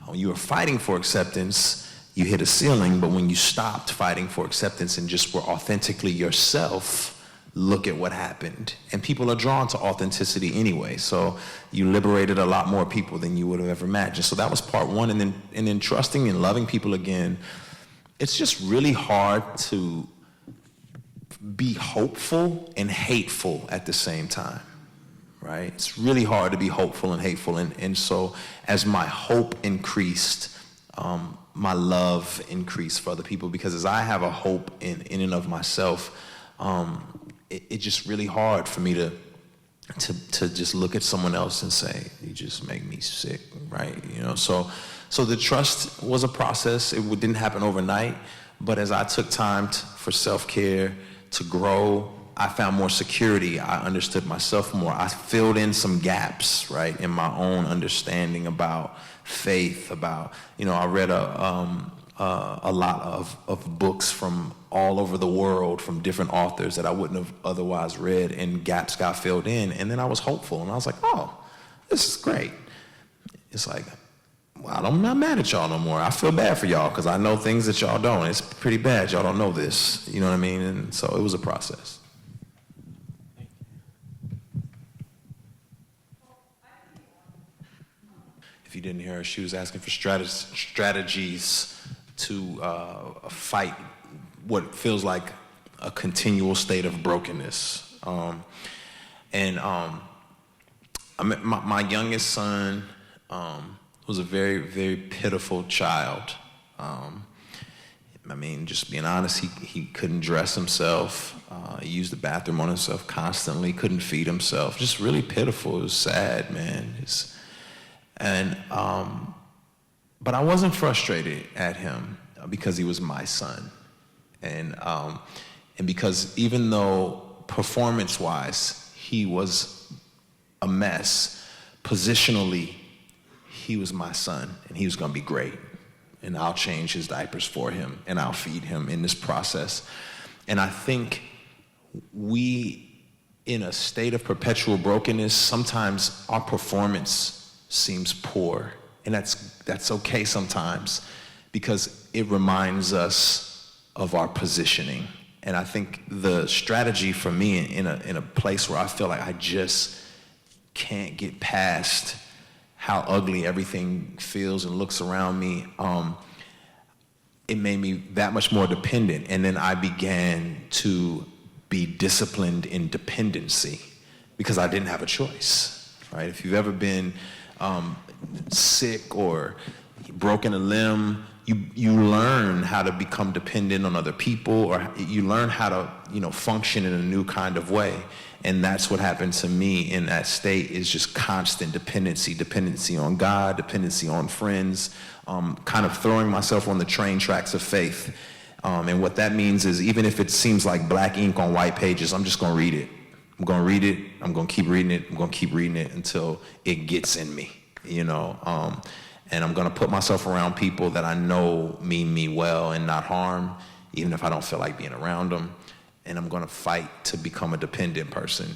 F: When you were fighting for acceptance, you hit a ceiling, but when you stopped fighting for acceptance and just were authentically yourself, look at what happened. And people are drawn to authenticity anyway, so you liberated a lot more people than you would have ever imagined. So that was part one, and then trusting and loving people again. It's just really hard to be hopeful and hateful at the same time, right? It's really hard to be hopeful and hateful. And so as my hope increased, my love increased for other people, because as I have a hope in and of myself, it's just really hard for me to just look at someone else and say, you just make me sick, right? So the trust was a process. It didn't happen overnight, but as I took time for self-care, to grow, I found more security. I understood myself more. I filled in some gaps, right, in my own understanding about faith, about, I read a lot of books from all over the world from different authors that I wouldn't have otherwise read, and gaps got filled in. And then I was hopeful, and I was like, oh, this is great. It's I'm not mad at y'all no more. I feel bad for y'all because I know things that y'all don't. It's pretty bad. Y'all don't know this. You know what I mean? And so it was a process. If you didn't hear her, she was asking for strategies to fight what feels like a continual state of brokenness. My youngest son, was a very, very pitiful child. Just being honest, he couldn't dress himself. He used the bathroom on himself constantly, couldn't feed himself. Just really pitiful. It was sad, man. But I wasn't frustrated at him because he was my son. And because even though performance-wise he was a mess, positionally he was my son and he was gonna be great. And I'll change his diapers for him and I'll feed him in this process. And I think we, in a state of perpetual brokenness, sometimes our performance seems poor. And that's okay sometimes because it reminds us of our positioning. And I think the strategy for me in a place where I feel like I just can't get past how ugly everything feels and looks around me, it made me that much more dependent. And then I began to be disciplined in dependency because I didn't have a choice, right? If you've ever been sick or broken a limb, you learn how to become dependent on other people, or you learn how to function in a new kind of way. And that's what happened to me in that state, is just constant dependency on God, dependency on friends, kind of throwing myself on the train tracks of faith. And what that means is, even if it seems like black ink on white pages, I'm just gonna read it. I'm gonna read it, I'm gonna keep reading it, I'm gonna keep reading it until it gets in me, and I'm gonna put myself around people that I know mean me well and not harm, even if I don't feel like being around them. And I'm gonna fight to become a dependent person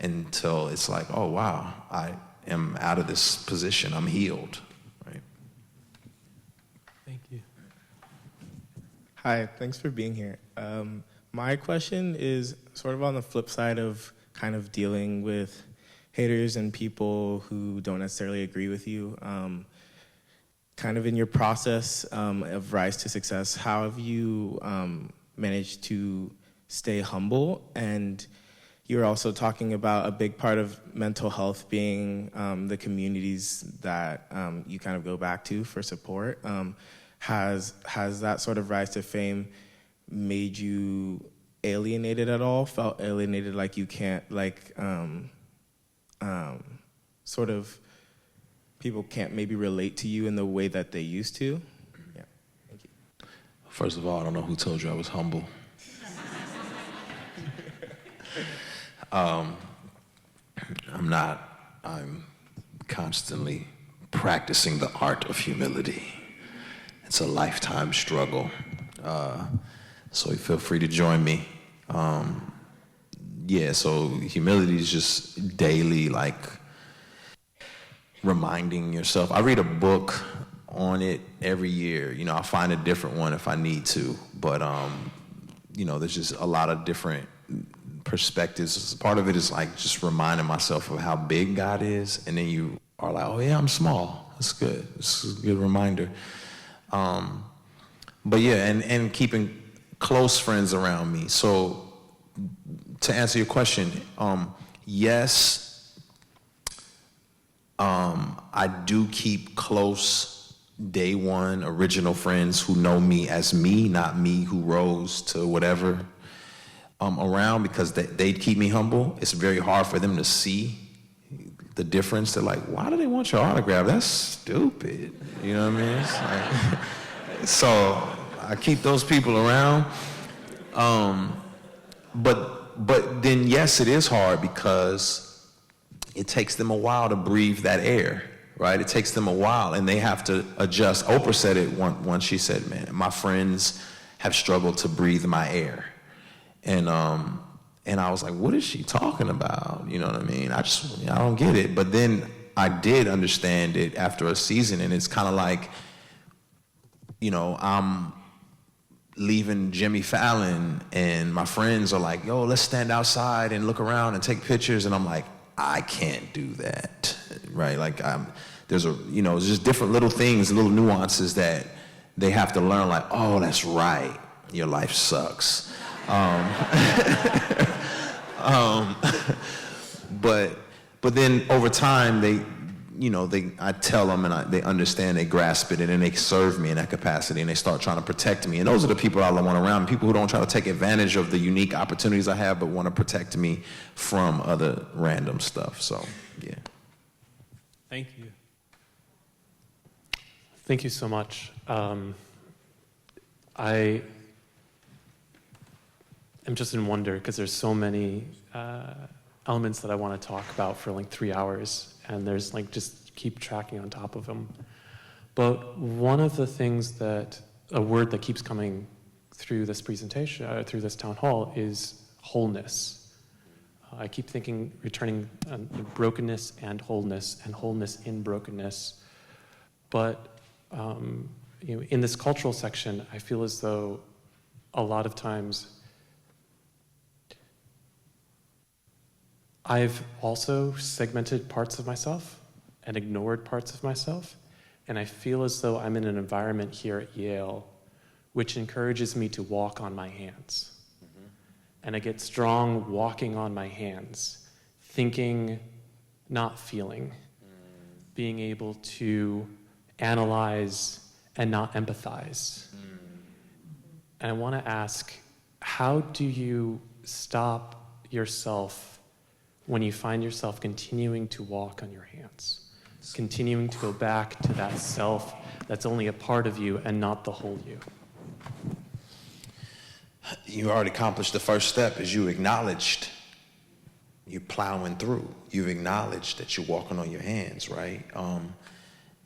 F: until it's like, oh wow, I am out of this position, I'm healed, right?
O: Thank you. Hi, thanks for being here. My question is sort of on the flip side of kind of dealing with haters and people who don't necessarily agree with you. Kind of in your process of rise to success, how have you managed to stay humble? And you were also talking about a big part of mental health being the communities that you kind of go back to for support. Has that sort of rise to fame made you alienated at all? Felt alienated, like you can't, sort of people can't maybe relate to you in the way that they used to? Yeah, thank you.
F: First of all, I don't know who told you I was humble. I'm not. I'm constantly practicing the art of humility. It's a lifetime struggle. So feel free to join me. So humility is just daily, reminding yourself. I read a book on it every year. I'll find a different one if I need to. But, there's just a lot of different perspectives. Part of it is just reminding myself of how big God is. And then you are like, oh yeah, I'm small. That's good. It's a good reminder. And keeping close friends around me. So to answer your question, yes, I do keep close day one original friends who know me as me, not me who rose to whatever, around, because they keep me humble. It's very hard for them to see the difference. They're like, why do they want your autograph? That's stupid. You know what I mean? It's like, so I keep those people around. But then, yes, it is hard because it takes them a while to breathe that air, right? It takes them a while, and they have to adjust. Oprah said it once. She said, man, my friends have struggled to breathe my air. And I was like, what is she talking about? You know what I mean? I don't get it. But then I did understand it after a season, and it's kind of like, I'm leaving Jimmy Fallon, and my friends are like, yo, let's stand outside and look around and take pictures. And I'm like, I can't do that, right? There's just different little things, little nuances that they have to learn, like, oh, that's right, your life sucks. But then over time, I tell them and they understand, they grasp it, and then they serve me in that capacity, and they start trying to protect me. And those are the people I want around, people who don't try to take advantage of the unique opportunities I have, but want to protect me from other random stuff. So, yeah.
P: Thank you. Thank you so much. I am just in wonder because there's so many elements that I want to talk about for like 3 hours, and there's like just keep tracking on top of them. But one of the things a word that keeps coming through this presentation, through this town hall, is wholeness. I keep thinking, returning brokenness and wholeness in brokenness. But in this cultural section, I feel as though a lot of times I've also segmented parts of myself and ignored parts of myself, and I feel as though I'm in an environment here at Yale which encourages me to walk on my hands. Mm-hmm. And I get strong walking on my hands, thinking, not feeling, being able to analyze and not empathize. And I want to ask, how do you stop yourself when you find yourself continuing to walk on your hands, continuing to go back to that self that's only a part of you and not the whole you?
F: You already accomplished the first step, is you acknowledged you're plowing through. You've acknowledged that you're walking on your hands, right?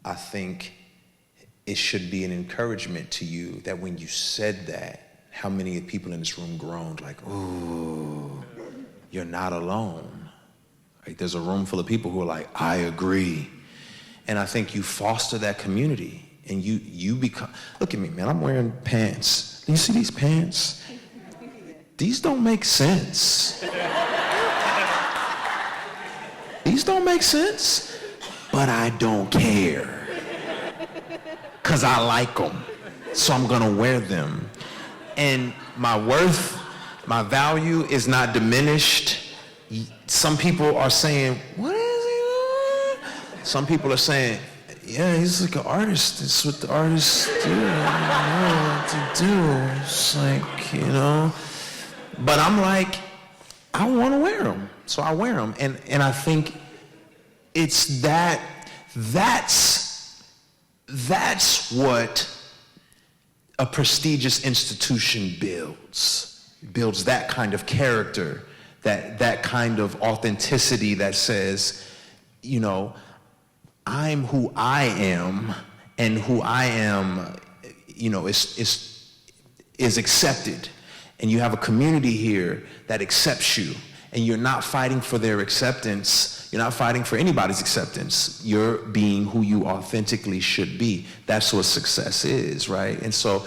F: I think it should be an encouragement to you that when you said that, how many people in this room groaned like, ooh, you're not alone. Right? There's a room full of people who are like, I agree. And I think you foster that community, and you become, look at me, man, I'm wearing pants. Do you see these pants? These don't make sense. These don't make sense, but I don't care. Because I like them, so I'm gonna wear them. And my worth, my value is not diminished. Some people are saying, what is he doing? Some people are saying, yeah, he's like an artist. It's what the artists do. I don't know what to do. It's like, But I'm like, I want to wear them, so I wear them. And I think it's that's what a prestigious institution builds that kind of character, that kind of authenticity that says, I'm who I am, and who I am, is accepted. And you have a community here that accepts you, and you're not fighting for their acceptance. You're not fighting for anybody's acceptance. You're being who you authentically should be. That's what success is, right? And so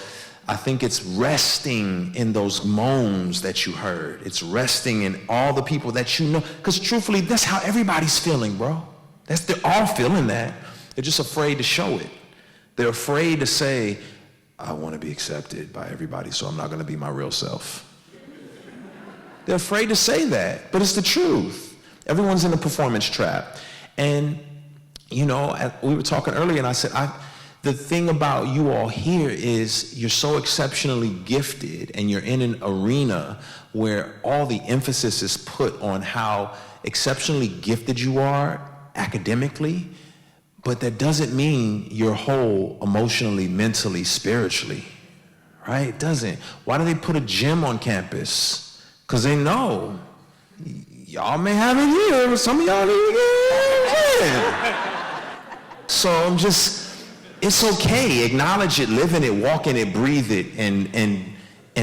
F: I think it's resting in those moans that you heard. It's resting in all the people that you know. Because truthfully, that's how everybody's feeling, bro. They're all feeling that. They're just afraid to show it. They're afraid to say, I want to be accepted by everybody, so I'm not going to be my real self. They're afraid to say that, but it's the truth. Everyone's in a performance trap. And, we were talking earlier, and I said, the thing about you all here is you're so exceptionally gifted, and you're in an arena where all the emphasis is put on how exceptionally gifted you are academically, but that doesn't mean you're whole emotionally, mentally, spiritually, right? It doesn't. Why do they put a gym on campus? Because they know y'all may have it here, but some of y'all need to get it. So it's okay. Acknowledge it, live in it, walk in it, breathe it, and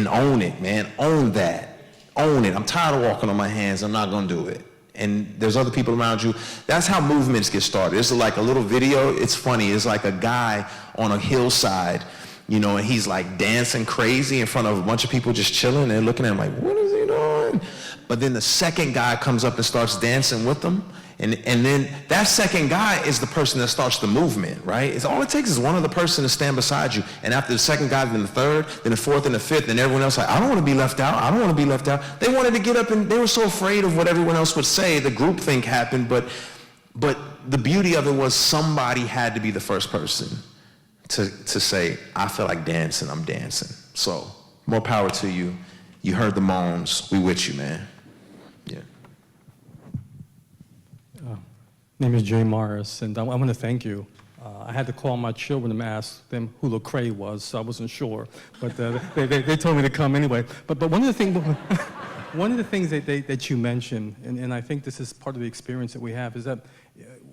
F: own it, man. Own that. Own it. I'm tired of walking on my hands. I'm not going to do it. And there's other people around you. That's how movements get started. It's like a little video. It's funny. It's like a guy on a hillside, and he's like dancing crazy in front of a bunch of people just chilling. They're looking at him like, what is he doing? But then the second guy comes up and starts dancing with them. And then that second guy is the person that starts the movement, right? It's all it takes is one other person to stand beside you. And after the second guy, then the third, then the fourth, and the fifth, and everyone else like, I don't want to be left out. I don't want to be left out. They wanted to get up, and they were so afraid of what everyone else would say. The groupthink happened, but But the beauty of it was somebody had to be the first person to say, I feel like dancing, I'm dancing. So, more power to you. You heard the moans. We with you, man. Yeah.
Q: Name is Jay Morris, and I want to thank you. I had to call my children and ask them who Lecrae was, so I wasn't sure. But they told me to come anyway. But one of the things, that you mentioned, and I think this is part of the experience that we have, is that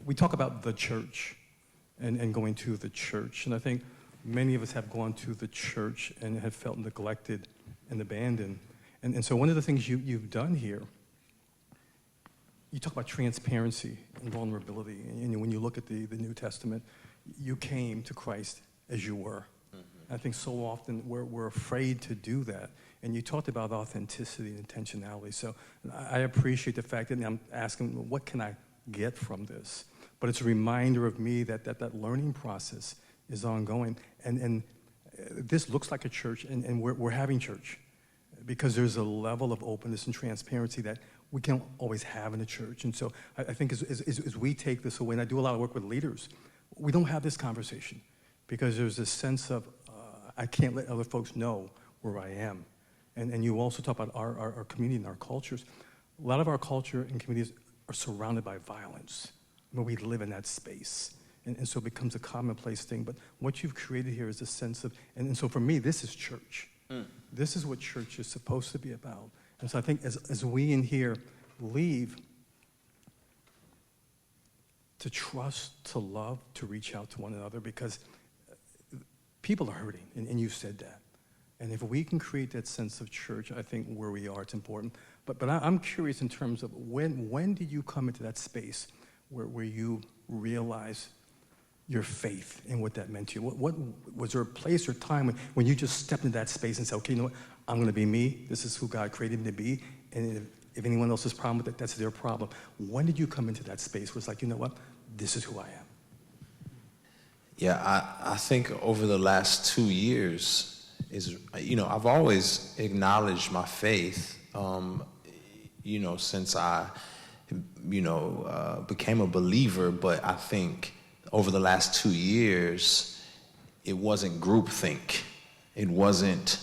Q: we talk about the church and going to the church. And I think many of us have gone to the church and have felt neglected and abandoned. And so one of the things you've done here, you talk about transparency and vulnerability. And when you look at the New Testament, you came to Christ as you were. Mm-hmm. I think so often we're afraid to do that. And you talked about authenticity and intentionality. So I appreciate the fact that I'm asking, what can I get from this? But it's a reminder of me that learning process is ongoing. And this looks like a church, and we're having church, because there's a level of openness and transparency that we can't always have in a church. And so I think as we take this away, and I do a lot of work with leaders, we don't have this conversation because there's this sense of, I can't let other folks know where I am. And you also talk about our community and our cultures. A lot of our culture and communities are surrounded by violence. I mean, we live in that space. And so it becomes a commonplace thing. But what you've created here is a sense of, and so for me, this is church. This is what church is supposed to be about. And so I think as we in here leave, to trust, to love, to reach out to one another, because people are hurting, and you said that. And if we can create that sense of church, I think where we are, it's important. But I'm curious in terms of when did you come into that space where you realized your faith and what that meant to you? What was there a place or time when you just stepped into that space and said, okay, you know what, I'm going to be me. This is who God created me to be. And if anyone else's problem with it, that's their problem. When did you come into that space where it's like, you know what, this is who I am?
F: Yeah, I think over the last 2 years I've always acknowledged my faith, since I, became a believer. But I think over the last 2 years, it wasn't groupthink. It wasn't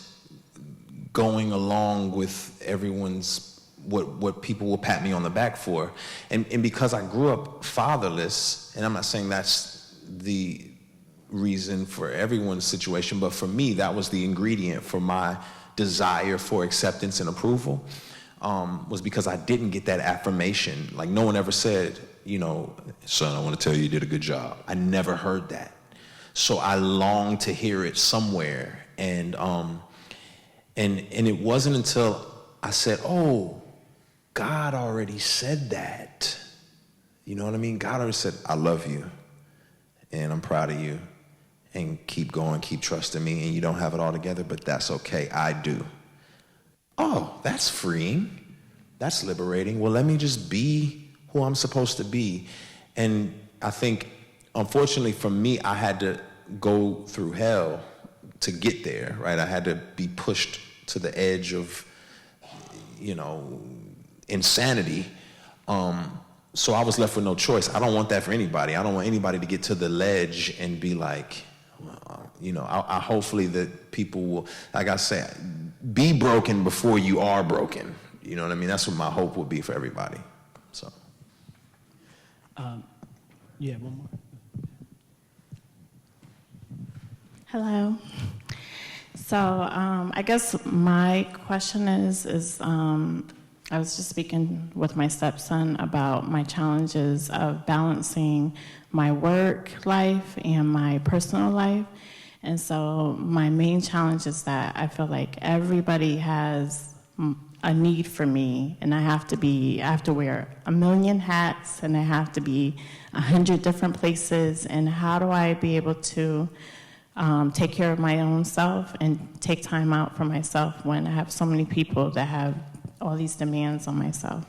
F: going along with everyone's, what people will pat me on the back for. And because I grew up fatherless, and I'm not saying that's the reason for everyone's situation, but for me, that was the ingredient for my desire for acceptance and approval, was because I didn't get that affirmation. Like, no one ever said, son, I want to tell you did a good job. I never heard that. So I longed to hear it somewhere. And it wasn't until I said, oh, God already said that. You know what I mean? God already said, I love you, and I'm proud of you, and keep going, keep trusting me, and you don't have it all together, but that's okay, I do. Oh, that's freeing. That's liberating. Well, let me just be who I'm supposed to be. And I think, unfortunately for me, I had to go through hell to get there, right? I had to be pushed to the edge of, insanity. So I was left with no choice. I don't want that for anybody. I don't want anybody to get to the ledge and be like, I hopefully that people will, like I said, be broken before you are broken. You know what I mean? That's what my hope would be for everybody. So.
A: Yeah, one more.
R: Hello. So I guess my question is I was just speaking with my stepson about my challenges of balancing my work life and my personal life. And so my main challenge is that I feel like everybody has a need for me, and I have to wear a million hats, and I have to be 100 different places. And how do I be able to take care of my own self and take time out for myself when I have so many people that have all these demands on myself?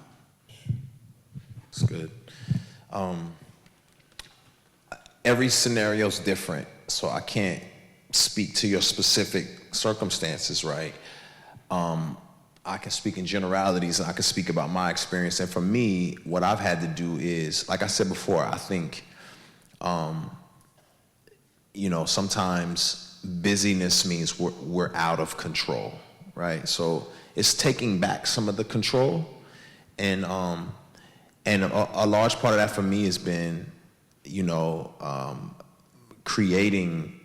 F: That's good. Every scenario is different, so I can't speak to your specific circumstances, right? I can speak in generalities and I can speak about my experience. And for me, what I've had to do is, like I said before, I think, sometimes busyness means we're out of control, right? So it's taking back some of the control. And a large part of that for me has been,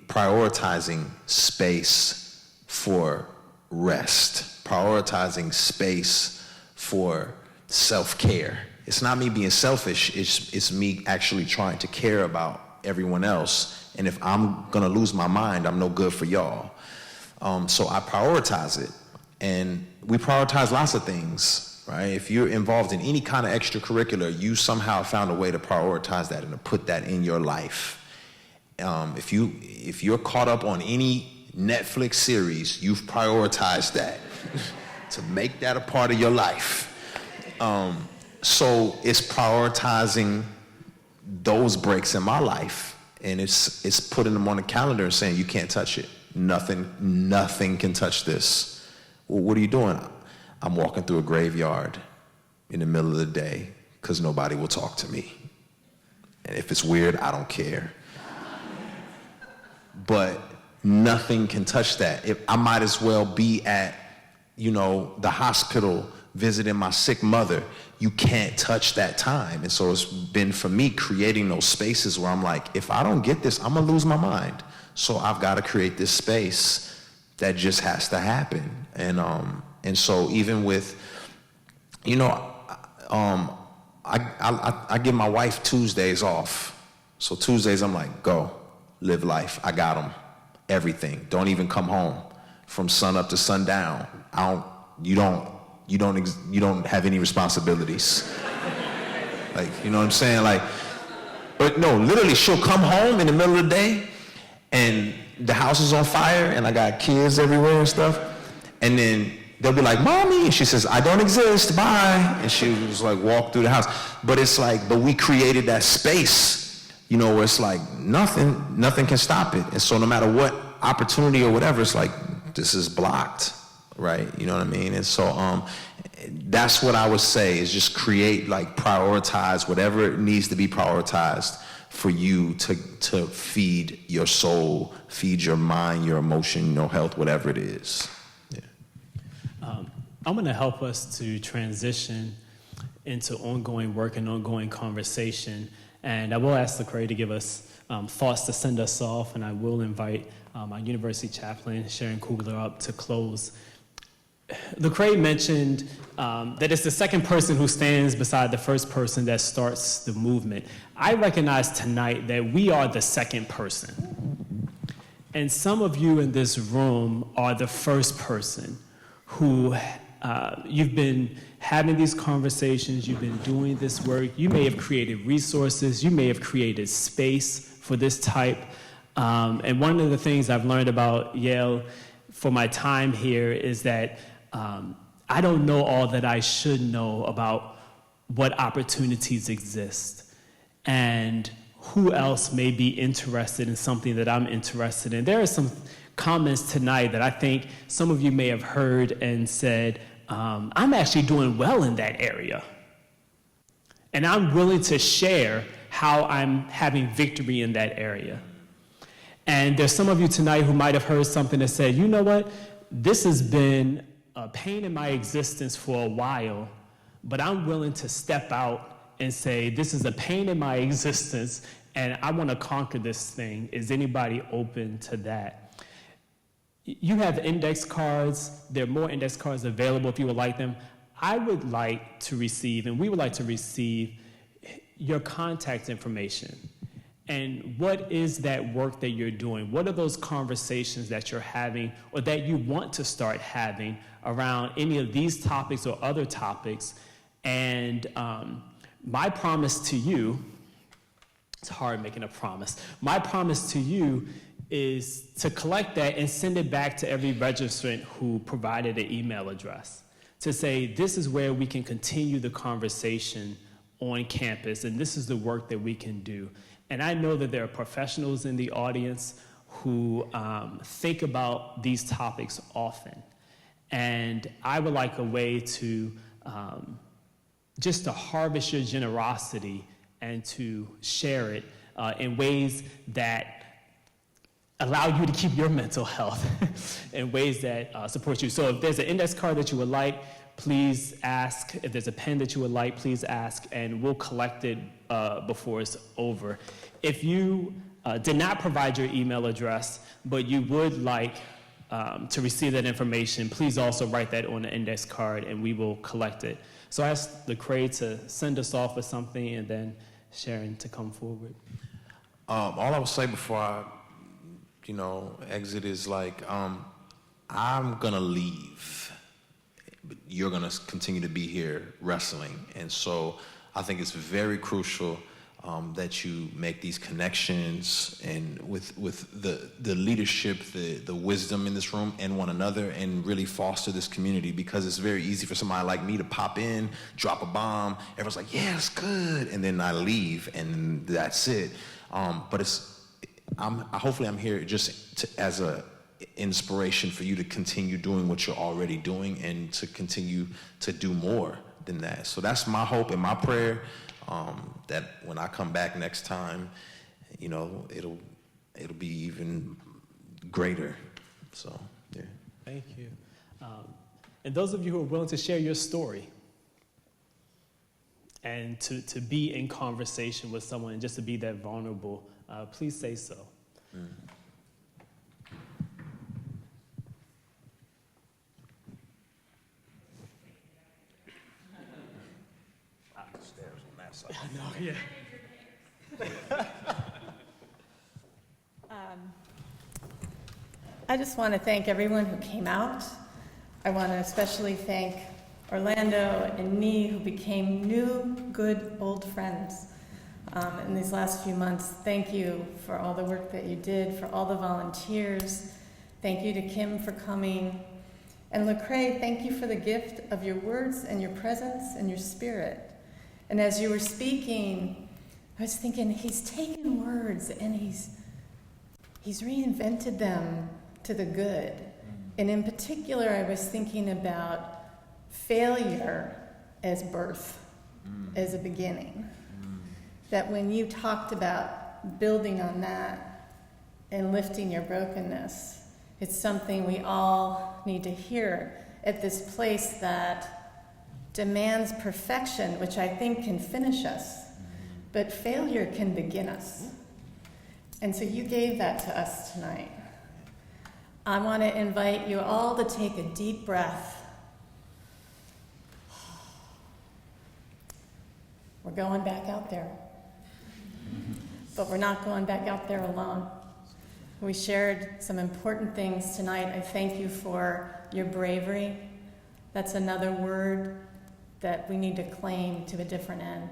F: prioritizing space for rest, prioritizing space for self-care. It's not me being selfish, it's me actually trying to care about everyone else. And if I'm gonna lose my mind, I'm no good for y'all. So I prioritize it. And we prioritize lots of things, right? If you're involved in any kind of extracurricular, you somehow found a way to prioritize that and to put that in your life. If you're caught up on any Netflix series, you've prioritized that to make that a part of your life. So it's prioritizing those breaks in my life, and it's putting them on the calendar and saying, you can't touch it. Nothing can touch this. Well, what are you doing? I'm walking through a graveyard in the middle of the day because nobody will talk to me. And if it's weird, I don't care. But nothing can touch that. I might as well be at, the hospital visiting my sick mother. You can't touch that time. And so it's been, for me, creating those spaces where I'm like, if I don't get this, I'm gonna lose my mind. So I've got to create this space that just has to happen. And so even with, I give my wife Tuesdays off. So Tuesdays I'm like, go, live life. I got them, everything. Don't even come home from sun up to sundown. You don't have any responsibilities. Like, you know what I'm saying? Like, but no, literally she'll come home in the middle of the day and the house is on fire and I got kids everywhere and stuff. And then they'll be like, Mommy, and she says, I don't exist, bye. And she was like, walk through the house. But it's like, but we created that space, where it's like nothing can stop it. And so no matter what opportunity or whatever, it's like, this is blocked, right? You know what I mean? And so that's what I would say is just prioritize whatever it needs to be prioritized for you to feed your soul, feed your mind, your emotion, health, whatever it is.
A: I'm going to help us to transition into ongoing work and ongoing conversation. And I will ask Lecrae to give us thoughts to send us off, and I will invite our university chaplain, Sharon Kugler, up to close. Lecrae mentioned that it's the second person who stands beside the first person that starts the movement. I recognize tonight that we are the second person. And some of you in this room are the first person who you've been having these conversations, you've been doing this work, you may have created resources, you may have created space for this type. And one of the things I've learned about Yale for my time here is that I don't know all that I should know about what opportunities exist and who else may be interested in something that I'm interested in. There are some comments tonight that I think some of you may have heard and said, I'm actually doing well in that area. And I'm willing to share how I'm having victory in that area. And there's some of you tonight who might have heard something that said, you know what, this has been a pain in my existence for a while, but I'm willing to step out and say, this is a pain in my existence, and I want to conquer this thing. Is anybody open to that? You have index cards. There are more index cards available if you would like them. I would like to receive, and we would like to receive, your contact information. And what is that work that you're doing? What are those conversations that you're having or that you want to start having around any of these topics or other topics? And my promise to you, it's hard making a promise. My promise to you is to collect that and send it back to every registrant who provided an email address to say, this is where we can continue the conversation on campus, and this is the work that we can do. And I know that there are professionals in the audience who think about these topics often. And I would like a way to just to harvest your generosity and to share it in ways that allow you to keep your mental health in ways that support you. So if there's an index card that you would like, please ask. If there's a pen that you would like, please ask, and we'll collect it before it's over. If you did not provide your email address, but you would like to receive that information, please also write that on the index card and we will collect it. So I asked Lecrae to send us off with something and then Sharon to come forward.
F: All I would say before I, exit is like, I'm gonna leave, but you're gonna continue to be here wrestling. And so I think it's very crucial that you make these connections and with the leadership, the wisdom in this room and one another, and really foster this community, because it's very easy for somebody like me to pop in, drop a bomb, everyone's like, yeah, it's good, and then I leave and that's it. But hopefully I'm here just as a inspiration for you to continue doing what you're already doing and to continue to do more than that. So that's my hope and my prayer, that when I come back next time, it'll be even greater. So, yeah.
A: Thank you. And those of you who are willing to share your story and to be in conversation with someone and just to be that vulnerable, please say so.
F: I
A: know, yeah.
S: I just want to thank everyone who came out. I want to especially thank Orlando and Nee, who became new, good, old friends in these last few months. Thank you for all the work that you did, for all the volunteers. Thank you to Kim for coming. And Lecrae, thank you for the gift of your words and your presence and your spirit. And as you were speaking, I was thinking, he's taken words and he's reinvented them to the good. And in particular, I was thinking about failure as birth, as a beginning. That when you talked about building on that and lifting your brokenness, it's something we all need to hear at this place that demands perfection, which I think can finish us, but failure can begin us. And so you gave that to us tonight. I want to invite you all to take a deep breath. We're going back out there. But we're not going back out there alone. We shared some important things tonight. I thank you for your bravery. That's another word that we need to claim to a different end.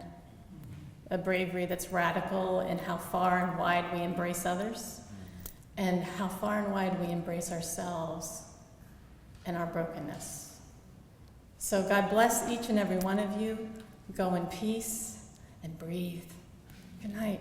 S: A bravery that's radical in how far and wide we embrace others, and how far and wide we embrace ourselves and our brokenness. So God bless each and every one of you. Go in peace and breathe. Good night.